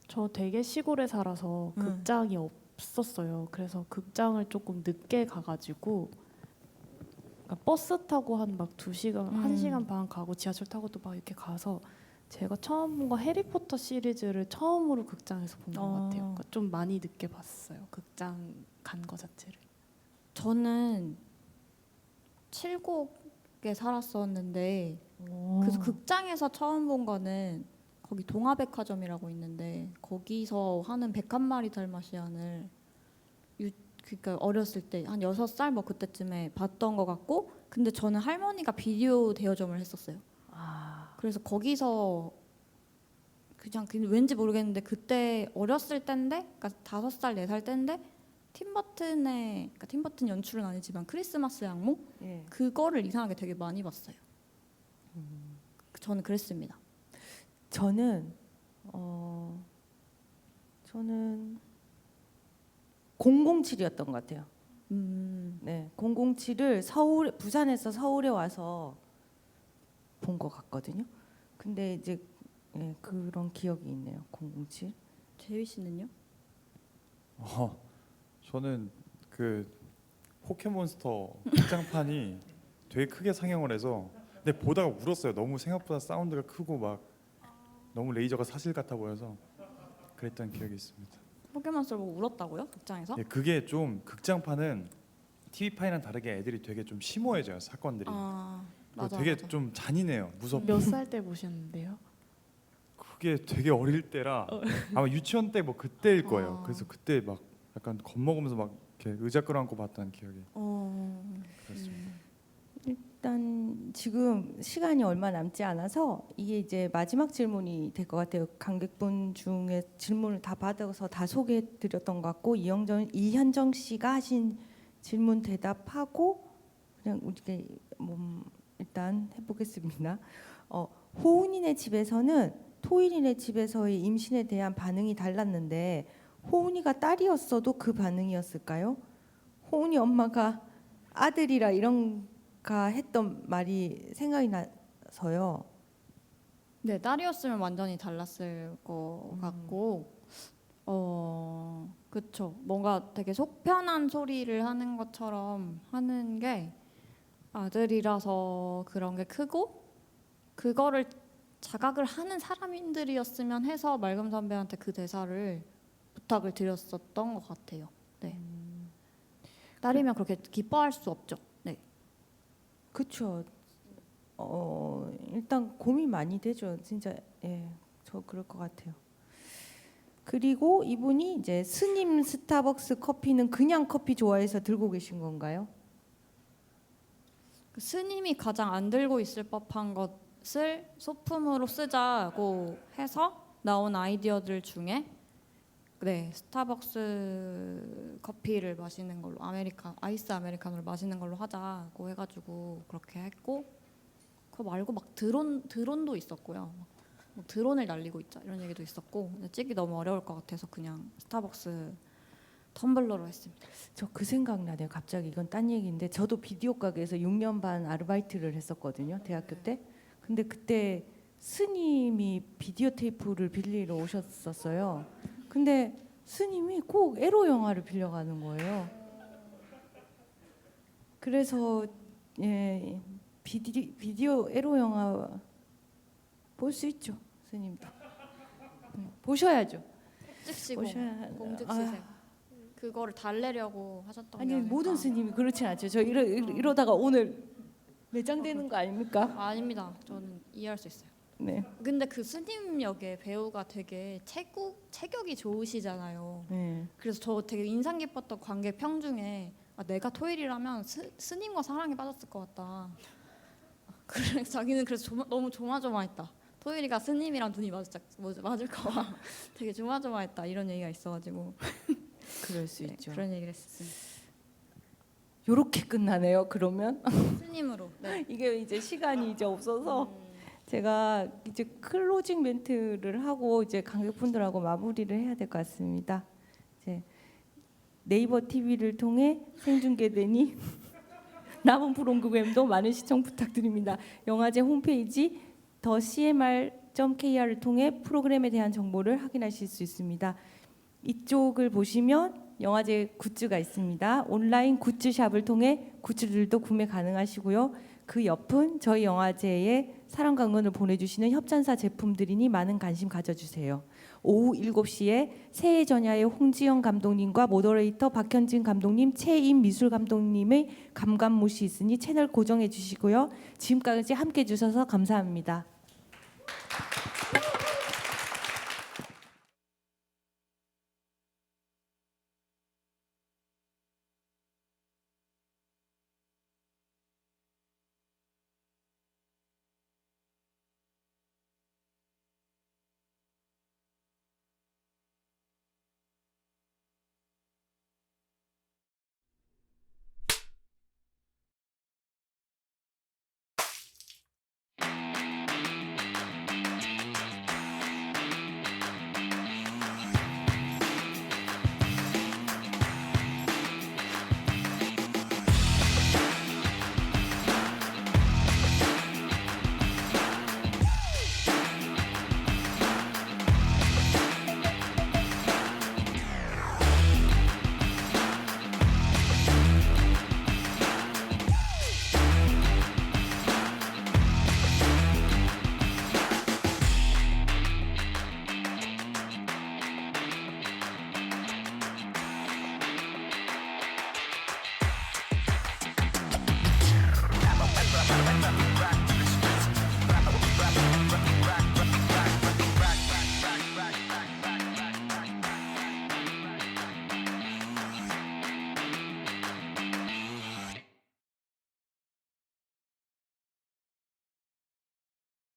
저 되게 시골에 살아서 극장이 없었어요. 그래서 극장을 조금 늦게 가가지고 그러니까 버스 타고 한 막 2시간, 1시간 반 가고 지하철 타고도 막 이렇게 가서 제가 처음 본 거 해리포터 시리즈를 처음으로 극장에서 본 것 같아요. 그러니까 좀 많이 늦게 봤어요. 극장 간 거 자체를. 저는 칠곡에 살았었는데 그래서 극장에서 처음 본 거는 거기 동화백화점이라고 있는데 거기서 하는 101마리 달마시안을 그러니까 어렸을 때 한 6살 뭐 그때쯤에 봤던 것 같고 근데 저는 할머니가 비디오 대여점을 했었어요. 그래서 거기서 그냥 왠지 모르겠는데 그때 어렸을 때인데 그러니까 5살 4살 때인데 그러니까 팀버튼 연출은 아니지만 크리스마스 양몽 예. 그거를 이상하게 되게 많이 봤어요. 저는 그랬습니다. 저는 007이었던 것 같아요. 네, 007을 부산에서 서울에 와서 본 것 같거든요. 근데 이제 예, 그런 기억이 있네요. 007. 재휘 씨는요? 저는 그 포켓몬스터 극장판이 되게 크게 상영을 해서 근데 보다가 울었어요. 너무 생각보다 사운드가 크고 막 너무 레이저가 사실 같아 보여서 그랬던 기억이 있습니다. 포켓몬스터 보고 울었다고요? 극장에서? 예, 그게 좀 극장판은 TV판이랑 다르게 애들이 되게 좀 심오해져요. 사건들이. 아 그리고 맞아. 되게 맞아. 좀 잔인해요. 무섭고. 몇 살 때 보셨는데요? 그게 되게 어릴 때라 아마 유치원 때 뭐 그때일 거예요. 아. 그래서 그때 막 약간 겁먹으면서 막 이렇게 의자 끌어안고 봤던 기억이 그렇습니다. 일단 지금 시간이 얼마 남지 않아서 이게 이제 마지막 질문이 될 것 같아요. 관객분 중에 질문을 다 받아서 다 소개해드렸던 것 같고 이현정 씨가 하신 질문 대답하고 그냥 우리가 일단 해보겠습니다. 호은이네 집에서는 토일이네 집에서의 임신에 대한 반응이 달랐는데 호은이가 딸이었어도 그 반응이었을까요? 호은이 엄마가 아들이라 이런가 했던 말이 생각이 나서요. 네 딸이었으면 완전히 달랐을 것 같고 그쵸 뭔가 되게 속편한 소리를 하는 것처럼 하는 게 아들이라서 그런 게 크고 그거를 자각을 하는 사람들이었으면 해서 맑음 선배한테 그 대사를 부탁을 드렸었던 것 같아요. 네. 딸이면 그렇게 기뻐할 수 없죠. 네. 그렇죠. 일단 고민 많이 되죠. 진짜 예, 저 그럴 것 같아요. 그리고 이분이 이제 스님 스타벅스 커피는 그냥 커피 좋아해서 들고 계신 건가요? 그 스님이 가장 안 들고 있을 법한 것을 소품으로 쓰자고 해서 나온 아이디어들 중에 네 스타벅스 커피를 마시는 걸로 아이스 아메리카노를 마시는 걸로 하자고 해가지고 그렇게 했고 그거 말고 막 드론도 있었고요. 뭐 드론을 날리고 있자 이런 얘기도 있었고 근데 찍기 너무 어려울 것 같아서 그냥 스타벅스 텀블러로 했습니다. 저 그 생각나네요. 갑자기 이건 딴 얘기인데 저도 비디오 가게에서 6년 반 아르바이트를 했었거든요. 대학교 때. 근데 그때 스님이 비디오 테이프를 빌리러 오셨었어요. 근데 스님이 꼭 에로 영화를 빌려가는 거예요. 그래서 예, 비디오 에로 영화 볼 수 있죠. 스님도. 보셔야죠. 즉시공 보셔야 공즉시생 그거를 달래려고 하셨던 아니 게 아닐까. 모든 스님이 그렇진 않죠. 저 이러다가 오늘 매장되는 거 아닙니까? 아닙니다. 저는 이해할 수 있어요. 네. 근데 그 스님 역의 배우가 되게 체격이 좋으시잖아요. 네. 그래서 저 되게 인상 깊었던 관객 평 중에 내가 토일이라면 스님과 사랑에 빠졌을 것 같다. 그래 자기는 그래서 너무 조마조마했다. 토일이가 스님이랑 눈이 맞을까봐 되게 조마조마했다 이런 얘기가 있어가지고 그럴 수 네, 있죠. 그런 얘기를 했었습니다. 요렇게 끝나네요. 그러면 스님으로. 네. 이게 이제 시간이 이제 없어서 제가 이제 클로징 멘트를 하고 이제 관객분들하고 마무리를 해야 될 것 같습니다. 이제 네이버 TV를 통해 생중계되니 남은 프로그램도 많은 시청 부탁드립니다. 영화제 홈페이지 더 cmr.kr을 통해 프로그램에 대한 정보를 확인하실 수 있습니다. 이쪽을 보시면 영화제 굿즈가 있습니다. 온라인 굿즈샵을 통해 굿즈들도 구매 가능하시고요. 그 옆은 저희 영화제에 사랑과 응원을 보내주시는 협찬사 제품들이니 많은 관심 가져주세요. 오후 7시에 새해 전야의 홍지영 감독님과 모더레이터 박현진 감독님, 최임 미술 감독님의 감감모시 있으니 채널 고정해 주시고요. 지금까지 함께 해주셔서 감사합니다.